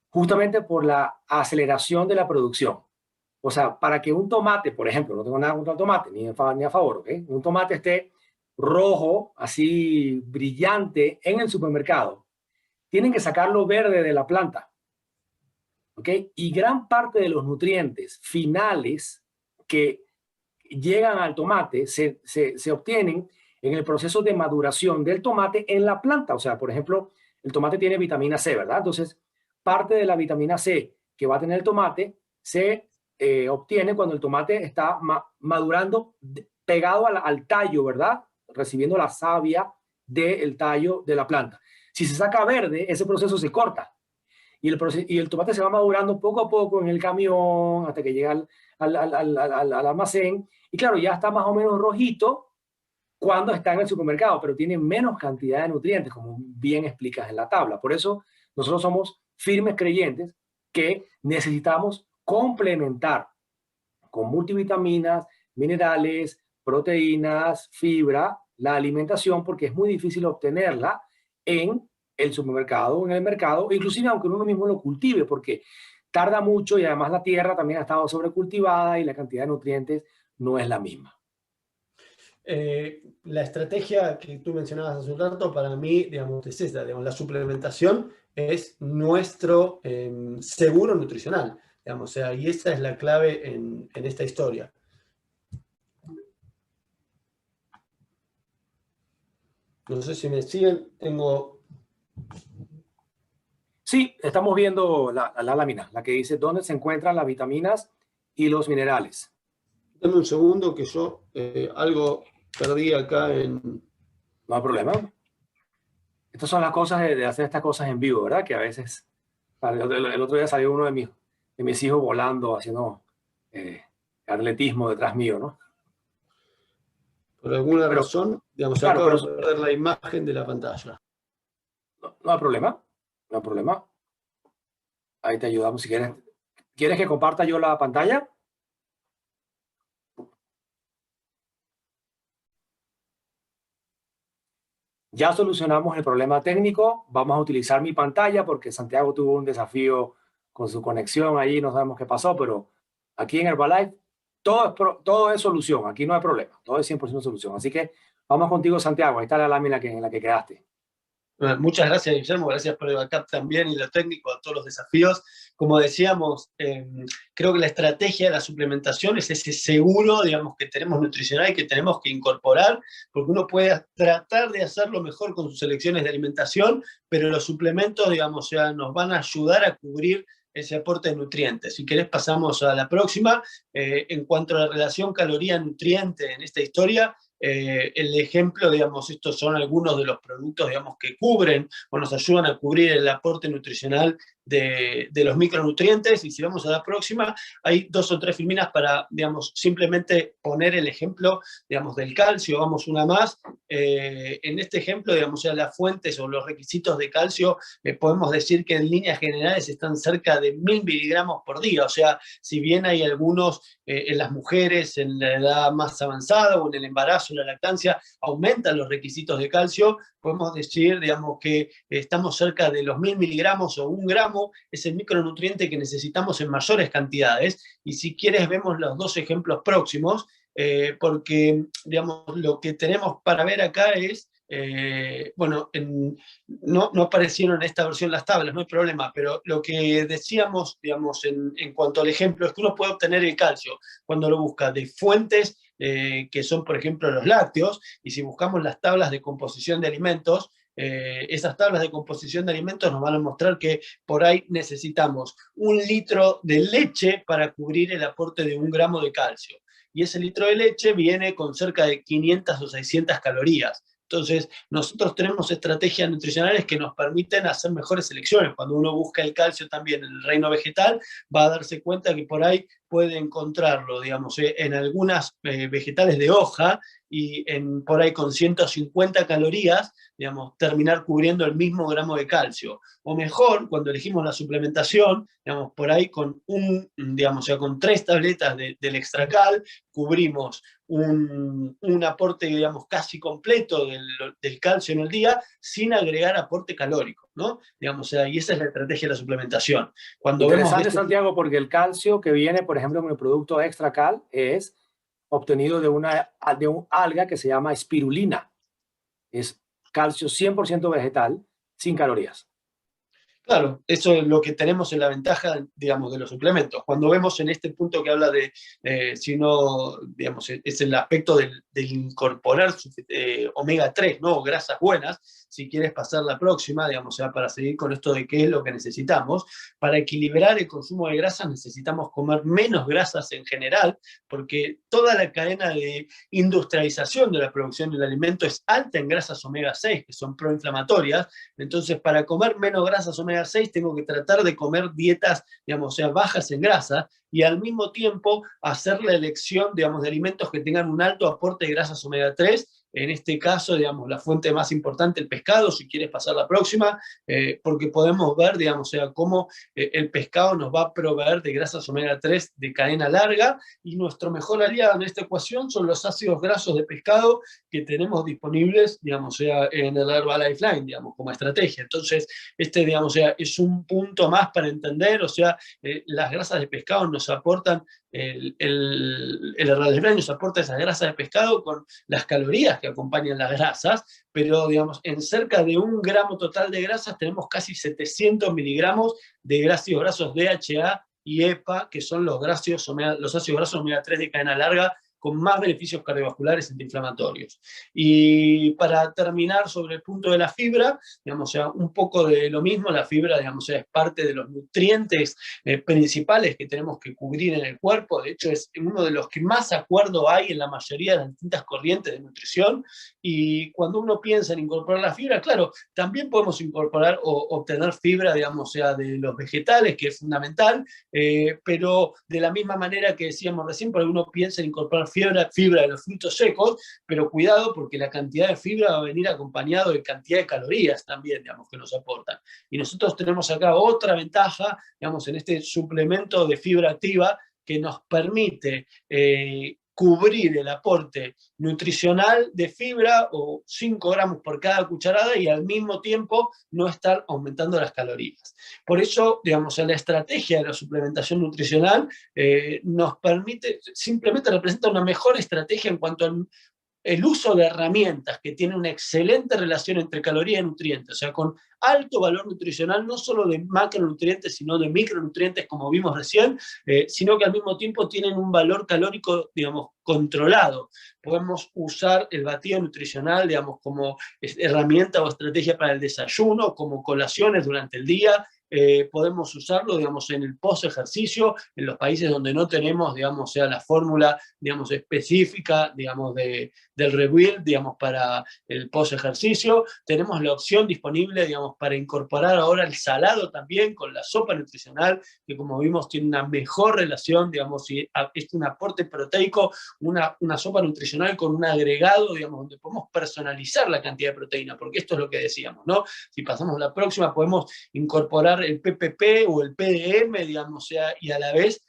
Speaker 1: Justamente por la aceleración de la producción. O sea, para que un tomate, por ejemplo, no tengo nada contra el tomate, ni a favor, ¿ok? Un tomate esté rojo, así brillante en el supermercado, tienen que sacarlo verde de la planta, ¿ok? Y gran parte de los nutrientes finales que llegan al tomate se obtienen en el proceso de maduración del tomate en la planta. O sea, por ejemplo, el tomate tiene vitamina C, ¿verdad? Entonces, parte de la vitamina C que va a tener el tomate se obtiene cuando el tomate está madurando pegado al tallo, ¿verdad? Recibiendo la savia del tallo de la planta. Si se saca verde, ese proceso se corta y el tomate se va madurando poco a poco en el camión hasta que llega al almacén. Y claro, ya está más o menos rojito cuando está en el supermercado, pero tiene menos cantidad de nutrientes, como bien explicas en la tabla. Por eso nosotros somos firmes creyentes que necesitamos complementar con multivitaminas, minerales, proteínas, fibra, la alimentación, porque es muy difícil obtenerla en el supermercado, en el mercado, inclusive aunque uno mismo lo cultive, porque tarda mucho y además la tierra también ha estado sobrecultivada y la cantidad de nutrientes no es la misma.
Speaker 2: La estrategia que tú mencionabas hace un rato, para mí, digamos, es esta, digamos, la suplementación es nuestro seguro nutricional, digamos, o sea, y esa es la clave en esta historia. No sé si me siguen, tengo...
Speaker 1: Sí, estamos viendo la lámina, la que dice dónde se encuentran las vitaminas y los minerales.
Speaker 2: Dame un segundo que yo algo perdí acá en...
Speaker 1: No hay problema. Estas son las cosas de hacer estas cosas en vivo, ¿verdad? Que a veces, el otro día salió uno de mis hijos volando, haciendo eh, atletismo detrás mío, ¿no?
Speaker 2: Por alguna
Speaker 1: Pero,
Speaker 2: razón, digamos,
Speaker 1: claro,
Speaker 2: acabo
Speaker 1: pero
Speaker 2: de perder la imagen de la pantalla.
Speaker 1: no hay problema, no hay problema. Ahí te ayudamos si quieres. ¿Quieres que comparta yo la pantalla? Ya solucionamos el problema técnico. Vamos a utilizar mi pantalla porque Santiago tuvo un desafío con su conexión ahí, no sabemos qué pasó, pero aquí en Herbalife todo es solución. Aquí no hay problema. Todo es 100% solución. Así que vamos contigo, Santiago. Ahí está la lámina en la que quedaste.
Speaker 2: Muchas gracias, Guillermo, gracias por el backup también y lo técnico a todos los desafíos. Como decíamos, creo que la estrategia de la suplementación es ese seguro, digamos, que tenemos nutricional y que tenemos que incorporar, porque uno puede tratar de hacerlo mejor con sus elecciones de alimentación, pero los suplementos, digamos, ya nos van a ayudar a cubrir ese aporte de nutrientes. Si querés pasamos a la próxima. En cuanto a la relación caloría-nutriente en esta historia, el ejemplo, digamos, estos son algunos de los productos, digamos, que cubren o nos ayudan a cubrir el aporte nutricional de los micronutrientes. Y si vamos a la próxima, hay 2 o 3 filminas para, digamos, simplemente poner el ejemplo, digamos, del calcio. Vamos una más. En este ejemplo, digamos, ya las fuentes o los requisitos de calcio, podemos decir que en líneas generales están cerca de 1000 miligramos por día. O sea, si bien hay algunos en las mujeres en la edad más avanzada o en el embarazo, la lactancia, aumentan los requisitos de calcio, podemos decir, digamos, que estamos cerca de los 1000 miligramos o 1 gramo, es el micronutriente que necesitamos en mayores cantidades. Y si quieres, vemos los 2 ejemplos próximos, porque, digamos, lo que tenemos para ver acá es, bueno, no aparecieron en esta versión las tablas, no hay problema, pero lo que decíamos, digamos, en cuanto al ejemplo, es que uno puede obtener el calcio cuando lo busca de fuentes que son, por ejemplo, los lácteos, y si buscamos las tablas de composición de alimentos, esas tablas de composición de alimentos nos van a mostrar que por ahí necesitamos 1 litro de leche para cubrir el aporte de 1 gramo de calcio. Y ese litro de leche viene con cerca de 500 o 600 calorías. Entonces, nosotros tenemos estrategias nutricionales que nos permiten hacer mejores elecciones. Cuando uno busca el calcio también en el reino vegetal, va a darse cuenta que por ahí puede encontrarlo, digamos, en algunas vegetales de hoja y por ahí con 150 calorías, digamos, terminar cubriendo el mismo gramo de calcio. O mejor, cuando elegimos la suplementación, digamos, por ahí digamos, o sea, con 3 tabletas del Extracal, cubrimos un aporte, digamos, casi completo del calcio en el día, sin agregar aporte calórico, ¿no? Digamos, o sea, y esa es la estrategia de la suplementación. Cuando
Speaker 1: Interesante,
Speaker 2: vemos
Speaker 1: Santiago, porque el calcio que viene, por ejemplo, en el producto Extracal es obtenido de un alga que se llama espirulina. Es calcio 100% vegetal, sin calorías.
Speaker 2: Claro, eso es lo que tenemos en la ventaja, digamos, de los suplementos. Cuando vemos en este punto que habla de, si no, digamos, es el aspecto del incorporar omega 3, ¿no? Grasas buenas, si quieres pasar la próxima, digamos, o sea, para seguir con esto de qué es lo que necesitamos. Para equilibrar el consumo de grasas necesitamos comer menos grasas en general, porque toda la cadena de industrialización de la producción del alimento es alta en grasas omega 6, que son proinflamatorias. Entonces, para comer menos grasas omega 6, tengo que tratar de comer dietas, digamos, o sea, bajas en grasa, y al mismo tiempo hacer la elección, digamos, de alimentos que tengan un alto aporte de grasas omega 3, en este caso, digamos, la fuente más importante, el pescado, si quieres pasar la próxima, porque podemos ver, digamos, o sea, cómo el pescado nos va a proveer de grasas omega 3 de cadena larga, y nuestro mejor aliado en esta ecuación son los ácidos grasos de pescado que tenemos disponibles, digamos, o sea, en el Herbalife Line, digamos, como estrategia. Entonces, digamos, o sea, es un punto más para entender, o sea, las grasas de pescado nos aportan, el Herbalife Line nos aporta esas grasas de pescado con las calorías que acompañan las grasas, pero digamos, en cerca de 1 gramo total de grasas tenemos casi 700 miligramos de ácidos grasos DHA y EPA, que son los ácidos grasos omega 3 de cadena larga, con más beneficios cardiovasculares y antiinflamatorios. Y para terminar sobre el punto de la fibra, digamos, o sea, un poco de lo mismo, la fibra, digamos, o sea, es parte de los nutrientes principales que tenemos que cubrir en el cuerpo. De hecho, es uno de los que más acuerdo hay en la mayoría de las distintas corrientes de nutrición, y cuando uno piensa en incorporar la fibra, claro, también podemos incorporar o obtener fibra, digamos, o sea, de los vegetales, que es fundamental, pero de la misma manera que decíamos recién, porque uno piensa en incorporar fibra de los frutos secos, pero cuidado porque la cantidad de fibra va a venir acompañado de cantidad de calorías también, digamos, que nos aportan. Y nosotros tenemos acá otra ventaja, digamos, en este suplemento de fibra activa que nos permite cubrir el aporte nutricional de fibra, o 5 gramos por cada cucharada, y al mismo tiempo no estar aumentando las calorías. Por eso, digamos, la estrategia de la suplementación nutricional nos permite, simplemente representa una mejor estrategia en cuanto al el uso de herramientas que tienen una excelente relación entre caloría y nutrientes, o sea, con alto valor nutricional, no solo de macronutrientes, sino de micronutrientes, como vimos recién, sino que al mismo tiempo tienen un valor calórico, digamos, controlado. Podemos usar el batido nutricional, digamos, como herramienta o estrategia para el desayuno, como colaciones durante el día. Podemos usarlo, digamos, en el post-ejercicio, en los países donde no tenemos, digamos, o sea, la fórmula, digamos, específica, digamos, del rebuild, digamos, para el post-ejercicio. Tenemos la opción disponible, digamos, para incorporar ahora el salado también con la sopa nutricional, que como vimos tiene una mejor relación, digamos, si es un aporte proteico, una sopa nutricional con un agregado, digamos, donde podemos personalizar la cantidad de proteína, porque esto es lo que decíamos, ¿no? Si pasamos a la próxima, podemos incorporar el PPP o el PDM, digamos, o sea, y a la vez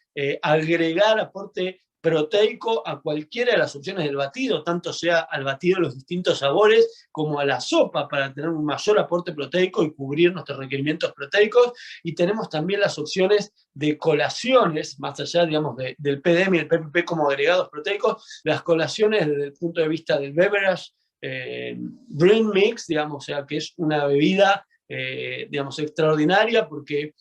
Speaker 2: agregar aporte proteico a cualquiera de las opciones del batido, tanto sea al batido de los distintos sabores como a la sopa, para tener un mayor aporte proteico y cubrir nuestros requerimientos proteicos. Y tenemos también las opciones de colaciones, más allá, digamos, del PDM y el PPP como agregados proteicos, las colaciones desde el punto de vista del beverage Green Mix, digamos, o sea, que es una bebida, digamos, extraordinaria, porque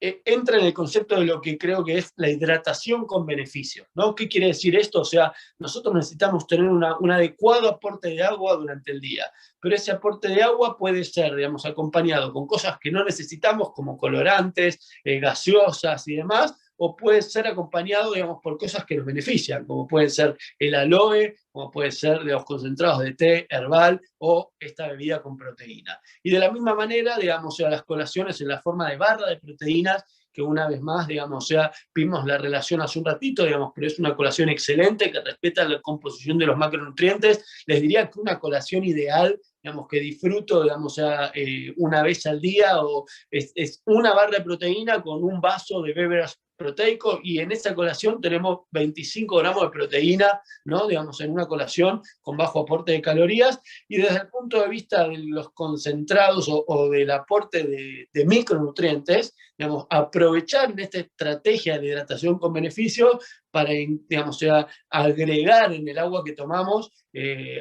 Speaker 2: entra en el concepto de lo que creo que es la hidratación con beneficios, ¿no? ¿Qué quiere decir esto? O sea, nosotros necesitamos tener un adecuado aporte de agua durante el día, pero ese aporte de agua puede ser, digamos, acompañado con cosas que no necesitamos, como colorantes, gaseosas y demás, o puede ser acompañado, digamos, por cosas que nos benefician, como pueden ser el aloe, como puede ser de los concentrados de té herbal o esta bebida con proteína. Y de la misma manera, digamos, o sea, las colaciones en la forma de barra de proteínas, que una vez más, digamos, o sea, vimos la relación hace un ratito, digamos, pero es una colación excelente que respeta la composición de los macronutrientes. Les diría que una colación ideal, digamos, que disfruto, digamos, o sea, una vez al día, o es una barra de proteína con un vaso de beverage proteico, y en esa colación tenemos 25 gramos de proteína, ¿no? Digamos, en una colación con bajo aporte de calorías. Y desde el punto de vista de los concentrados o del aporte de micronutrientes, digamos, aprovechar en esta estrategia de hidratación con beneficio para, digamos, o sea, agregar en el agua que tomamos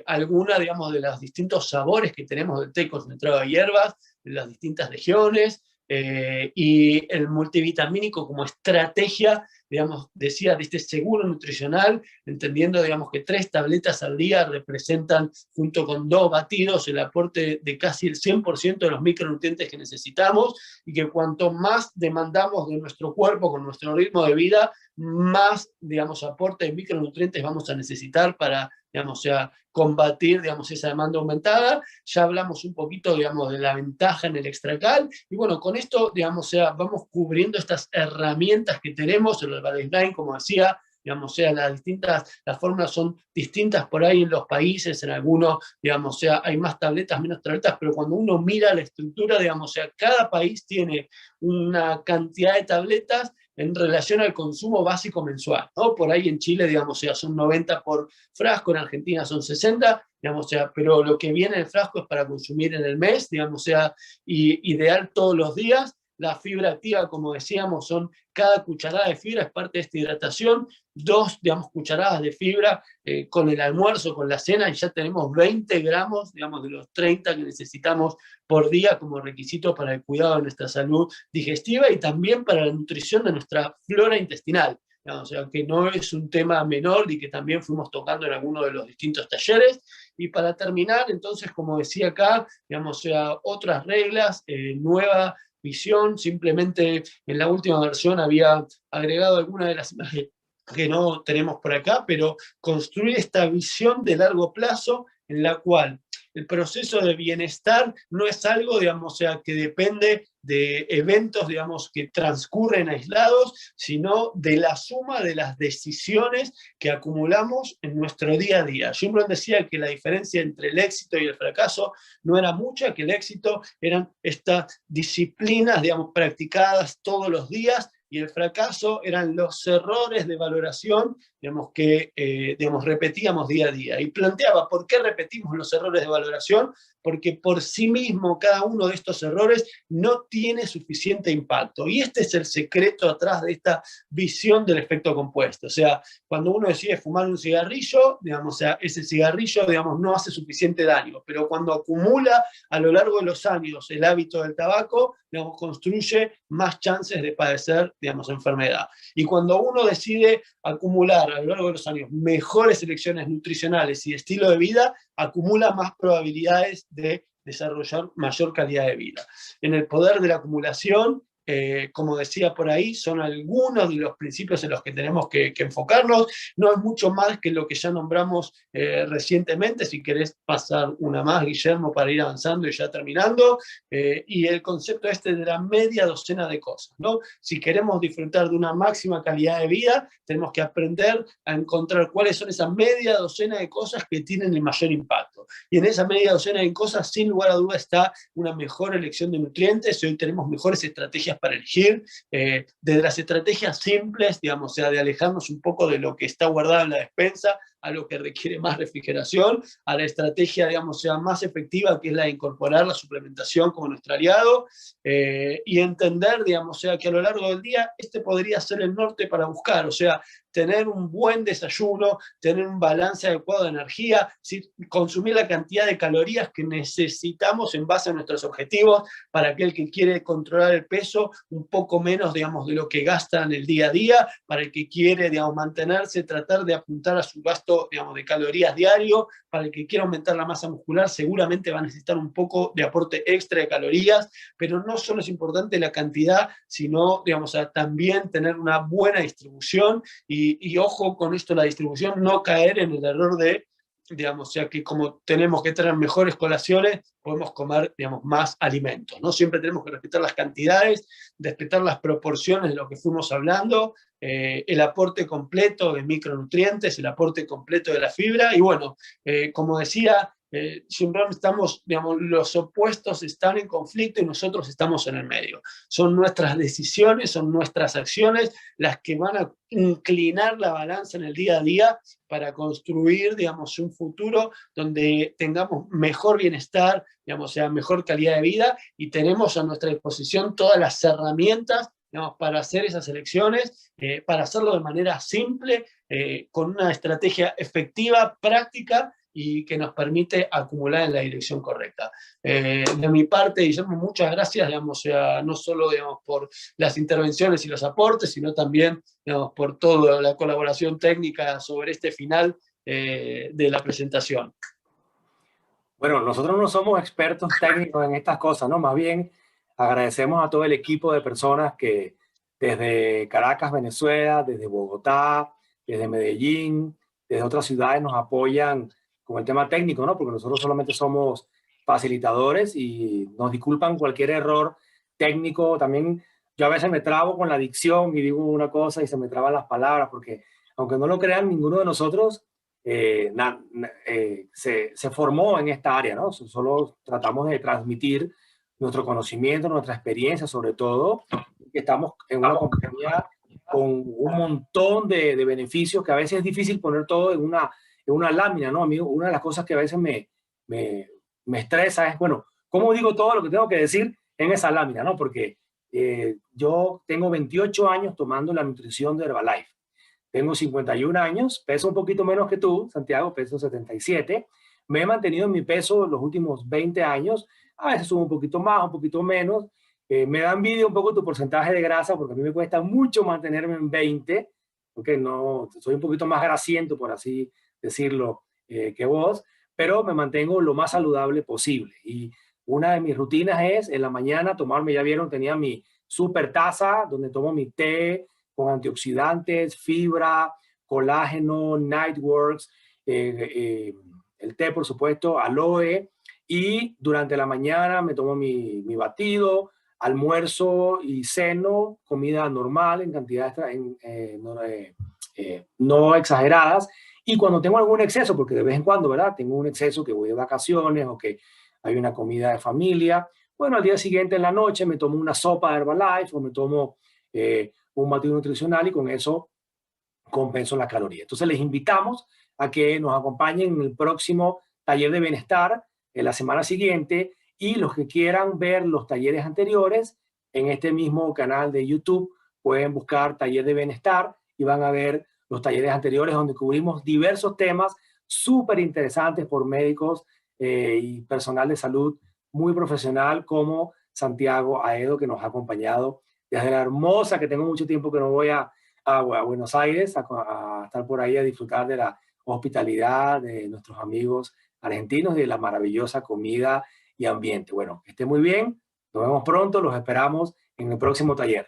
Speaker 2: alguna, digamos, de los distintos sabores que tenemos del té concentrado de hierbas, de las distintas regiones, y el multivitamínico como estrategia, digamos, decía, de este seguro nutricional, entendiendo, digamos, que 3 tabletas al día representan, junto con 2 batidos, el aporte de casi el 100% de los micronutrientes que necesitamos, y que cuanto más demandamos de nuestro cuerpo con nuestro ritmo de vida, más, digamos, aporte de micronutrientes vamos a necesitar para, digamos, o sea, combatir, digamos, esa demanda aumentada. Ya hablamos un poquito, digamos, de la ventaja en el extracal, y bueno, con esto, digamos, o sea, vamos cubriendo estas herramientas que tenemos en el Herbalife Line, como decía, digamos, o sea, las fórmulas son distintas por ahí en los países, en algunos, digamos, o sea, hay más tabletas, menos tabletas, pero cuando uno mira la estructura, digamos, o sea, cada país tiene una cantidad de tabletas en relación al consumo básico mensual, ¿no? Por ahí en Chile, digamos, o sea, son 90 por frasco, en Argentina son 60, digamos, o sea, pero lo que viene en el frasco es para consumir en el mes, digamos, o sea, y ideal todos los días. La fibra activa, como decíamos, son cada cucharada de fibra es parte de esta hidratación, 2, digamos, cucharadas de fibra con el almuerzo, con la cena, y ya tenemos 20 gramos, digamos, de los 30 que necesitamos por día como requisito para el cuidado de nuestra salud digestiva y también para la nutrición de nuestra flora intestinal. O sea, que no es un tema menor y que también fuimos tocando en algunos de los distintos talleres. Y para terminar, entonces, como decía acá, digamos, o sea, otras reglas, nueva visión, simplemente en la última versión había agregado algunas de las imágenes que no tenemos por acá, pero construir esta visión de largo plazo en la cual el proceso de bienestar no es algo, digamos, o sea, que depende de eventos, digamos, que transcurren aislados, sino de la suma de las decisiones que acumulamos en nuestro día a día. Jim Rohn decía que la diferencia entre el éxito y el fracaso no era mucha, que el éxito eran estas disciplinas, digamos, practicadas todos los días, y el fracaso eran los errores de valoración, digamos, que digamos, repetíamos día a día. Y planteaba, ¿por qué repetimos los errores de valoración? Porque por sí mismo cada uno de estos errores no tiene suficiente impacto. Y este es el secreto atrás de esta visión del efecto compuesto. O sea, cuando uno decide fumar un cigarrillo, digamos, o sea, ese cigarrillo, digamos, no hace suficiente daño, pero cuando acumula a lo largo de los años el hábito del tabaco, digamos, construye más chances de padecer, digamos, enfermedad. Y cuando uno decide acumular a lo largo de los años mejores elecciones nutricionales y estilo de vida, acumula más probabilidades de desarrollar mayor calidad de vida. En el poder de la acumulación, como decía por ahí, son algunos de los principios en los que tenemos que enfocarnos. No es mucho más que lo que ya nombramos recientemente. Si querés pasar una más, Guillermo, para ir avanzando y ya terminando. Y el concepto este de la media docena de cosas, ¿no? Si queremos disfrutar de una máxima calidad de vida, tenemos que aprender a encontrar cuáles son esas media docena de cosas que tienen el mayor impacto. Y en esa media docena de cosas, sin lugar a duda, está una mejor elección de nutrientes. Hoy tenemos mejores estrategias para elegir, desde las estrategias simples, digamos, o sea, de alejarnos un poco de lo que está guardado en la despensa, a lo que requiere más refrigeración, a la estrategia, digamos, sea más efectiva, que es la de incorporar la suplementación como nuestro aliado, y entender, digamos, sea, que a lo largo del día este podría ser el norte para buscar, o sea, tener un buen desayuno, tener un balance adecuado de energía, consumir la cantidad de calorías que necesitamos en base a nuestros objetivos, para aquel que quiere controlar el peso, un poco menos, digamos, de lo que gasta en el día a día, para el que quiere, digamos, mantenerse, tratar de apuntar a su gasto, digamos, de calorías diario, para el que quiere aumentar la masa muscular, seguramente va a necesitar un poco de aporte extra de calorías, pero no solo es importante la cantidad, sino, digamos, también tener una buena distribución y ojo con esto, la distribución, no caer en el error de, digamos, ya que como tenemos que tener mejores colaciones, podemos comer, digamos, más alimentos, ¿no? Siempre tenemos que respetar las cantidades, respetar las proporciones de lo que fuimos hablando, el aporte completo de micronutrientes, el aporte completo de la fibra, y bueno, como decía, siempre estamos, digamos, los opuestos están en conflicto y nosotros estamos en el medio. Son nuestras decisiones, son nuestras acciones las que van a inclinar la balanza en el día a día para construir, digamos, un futuro donde tengamos mejor bienestar, digamos, sea mejor calidad de vida, y tenemos a nuestra disposición todas las herramientas, digamos, para hacer esas elecciones, para hacerlo de manera simple, con una estrategia efectiva, práctica, y que nos permite acumular en la dirección correcta. De mi parte, Guillermo, muchas gracias, digamos, no solo, digamos, por las intervenciones y los aportes, sino también, digamos, por toda la colaboración técnica sobre este final de la presentación.
Speaker 1: Bueno, nosotros no somos expertos técnicos en estas cosas, ¿no? Más bien agradecemos a todo el equipo de personas que desde Caracas, Venezuela, desde Bogotá, desde Medellín, desde otras ciudades nos apoyan con el tema técnico, ¿no? Porque nosotros solamente somos facilitadores y nos disculpan cualquier error técnico. También yo a veces me trabo con la dicción y digo una cosa y se me traban las palabras porque aunque no lo crean, ninguno de nosotros se formó en esta área, ¿no? Solo tratamos de transmitir nuestro conocimiento, nuestra experiencia, sobre todo, que estamos en una compañía con un montón de beneficios que a veces es difícil poner todo en una lámina, ¿no, amigo? Una de las cosas que a veces me estresa es, bueno, ¿cómo digo todo lo que tengo que decir en esa lámina, ¿no? Porque yo tengo 28 años tomando la nutrición de Herbalife. Tengo 51 años, peso un poquito menos que tú, Santiago, peso 77. Me he mantenido en mi peso los últimos 20 años. A veces subo un poquito más, un poquito menos. Me da envidia un poco tu porcentaje de grasa porque a mí me cuesta mucho mantenerme en 20, porque no, soy un poquito más grasiento, por así decirlo, que vos, pero me mantengo lo más saludable posible. Y una de mis rutinas es en la mañana tomarme, ya vieron, tenía mi super taza donde tomo mi té con antioxidantes, fibra, colágeno, Nightworks, el té, por supuesto, aloe, y durante la mañana me tomo mi batido, almuerzo y ceno, comida normal en cantidades no exageradas, y cuando tengo algún exceso, porque de vez en cuando, ¿verdad? Tengo un exceso que voy de vacaciones o que hay una comida de familia, bueno, al día siguiente en la noche me tomo una sopa de Herbalife o me tomo un batido nutricional y con eso compenso la caloría. Entonces les invitamos a que nos acompañen en el próximo taller de bienestar en la semana siguiente y los que quieran ver los talleres anteriores en este mismo canal de YouTube pueden buscar taller de bienestar y van a ver los talleres anteriores donde cubrimos diversos temas súper interesantes por médicos y personal de salud muy profesional como Santiago Aedo, que nos ha acompañado desde la hermosa, que tengo mucho tiempo que no voy a Buenos Aires, a estar por ahí a disfrutar de la hospitalidad de nuestros amigos argentinos y de la maravillosa comida y ambiente. Bueno, que esté muy bien, nos vemos pronto, los esperamos en el próximo taller.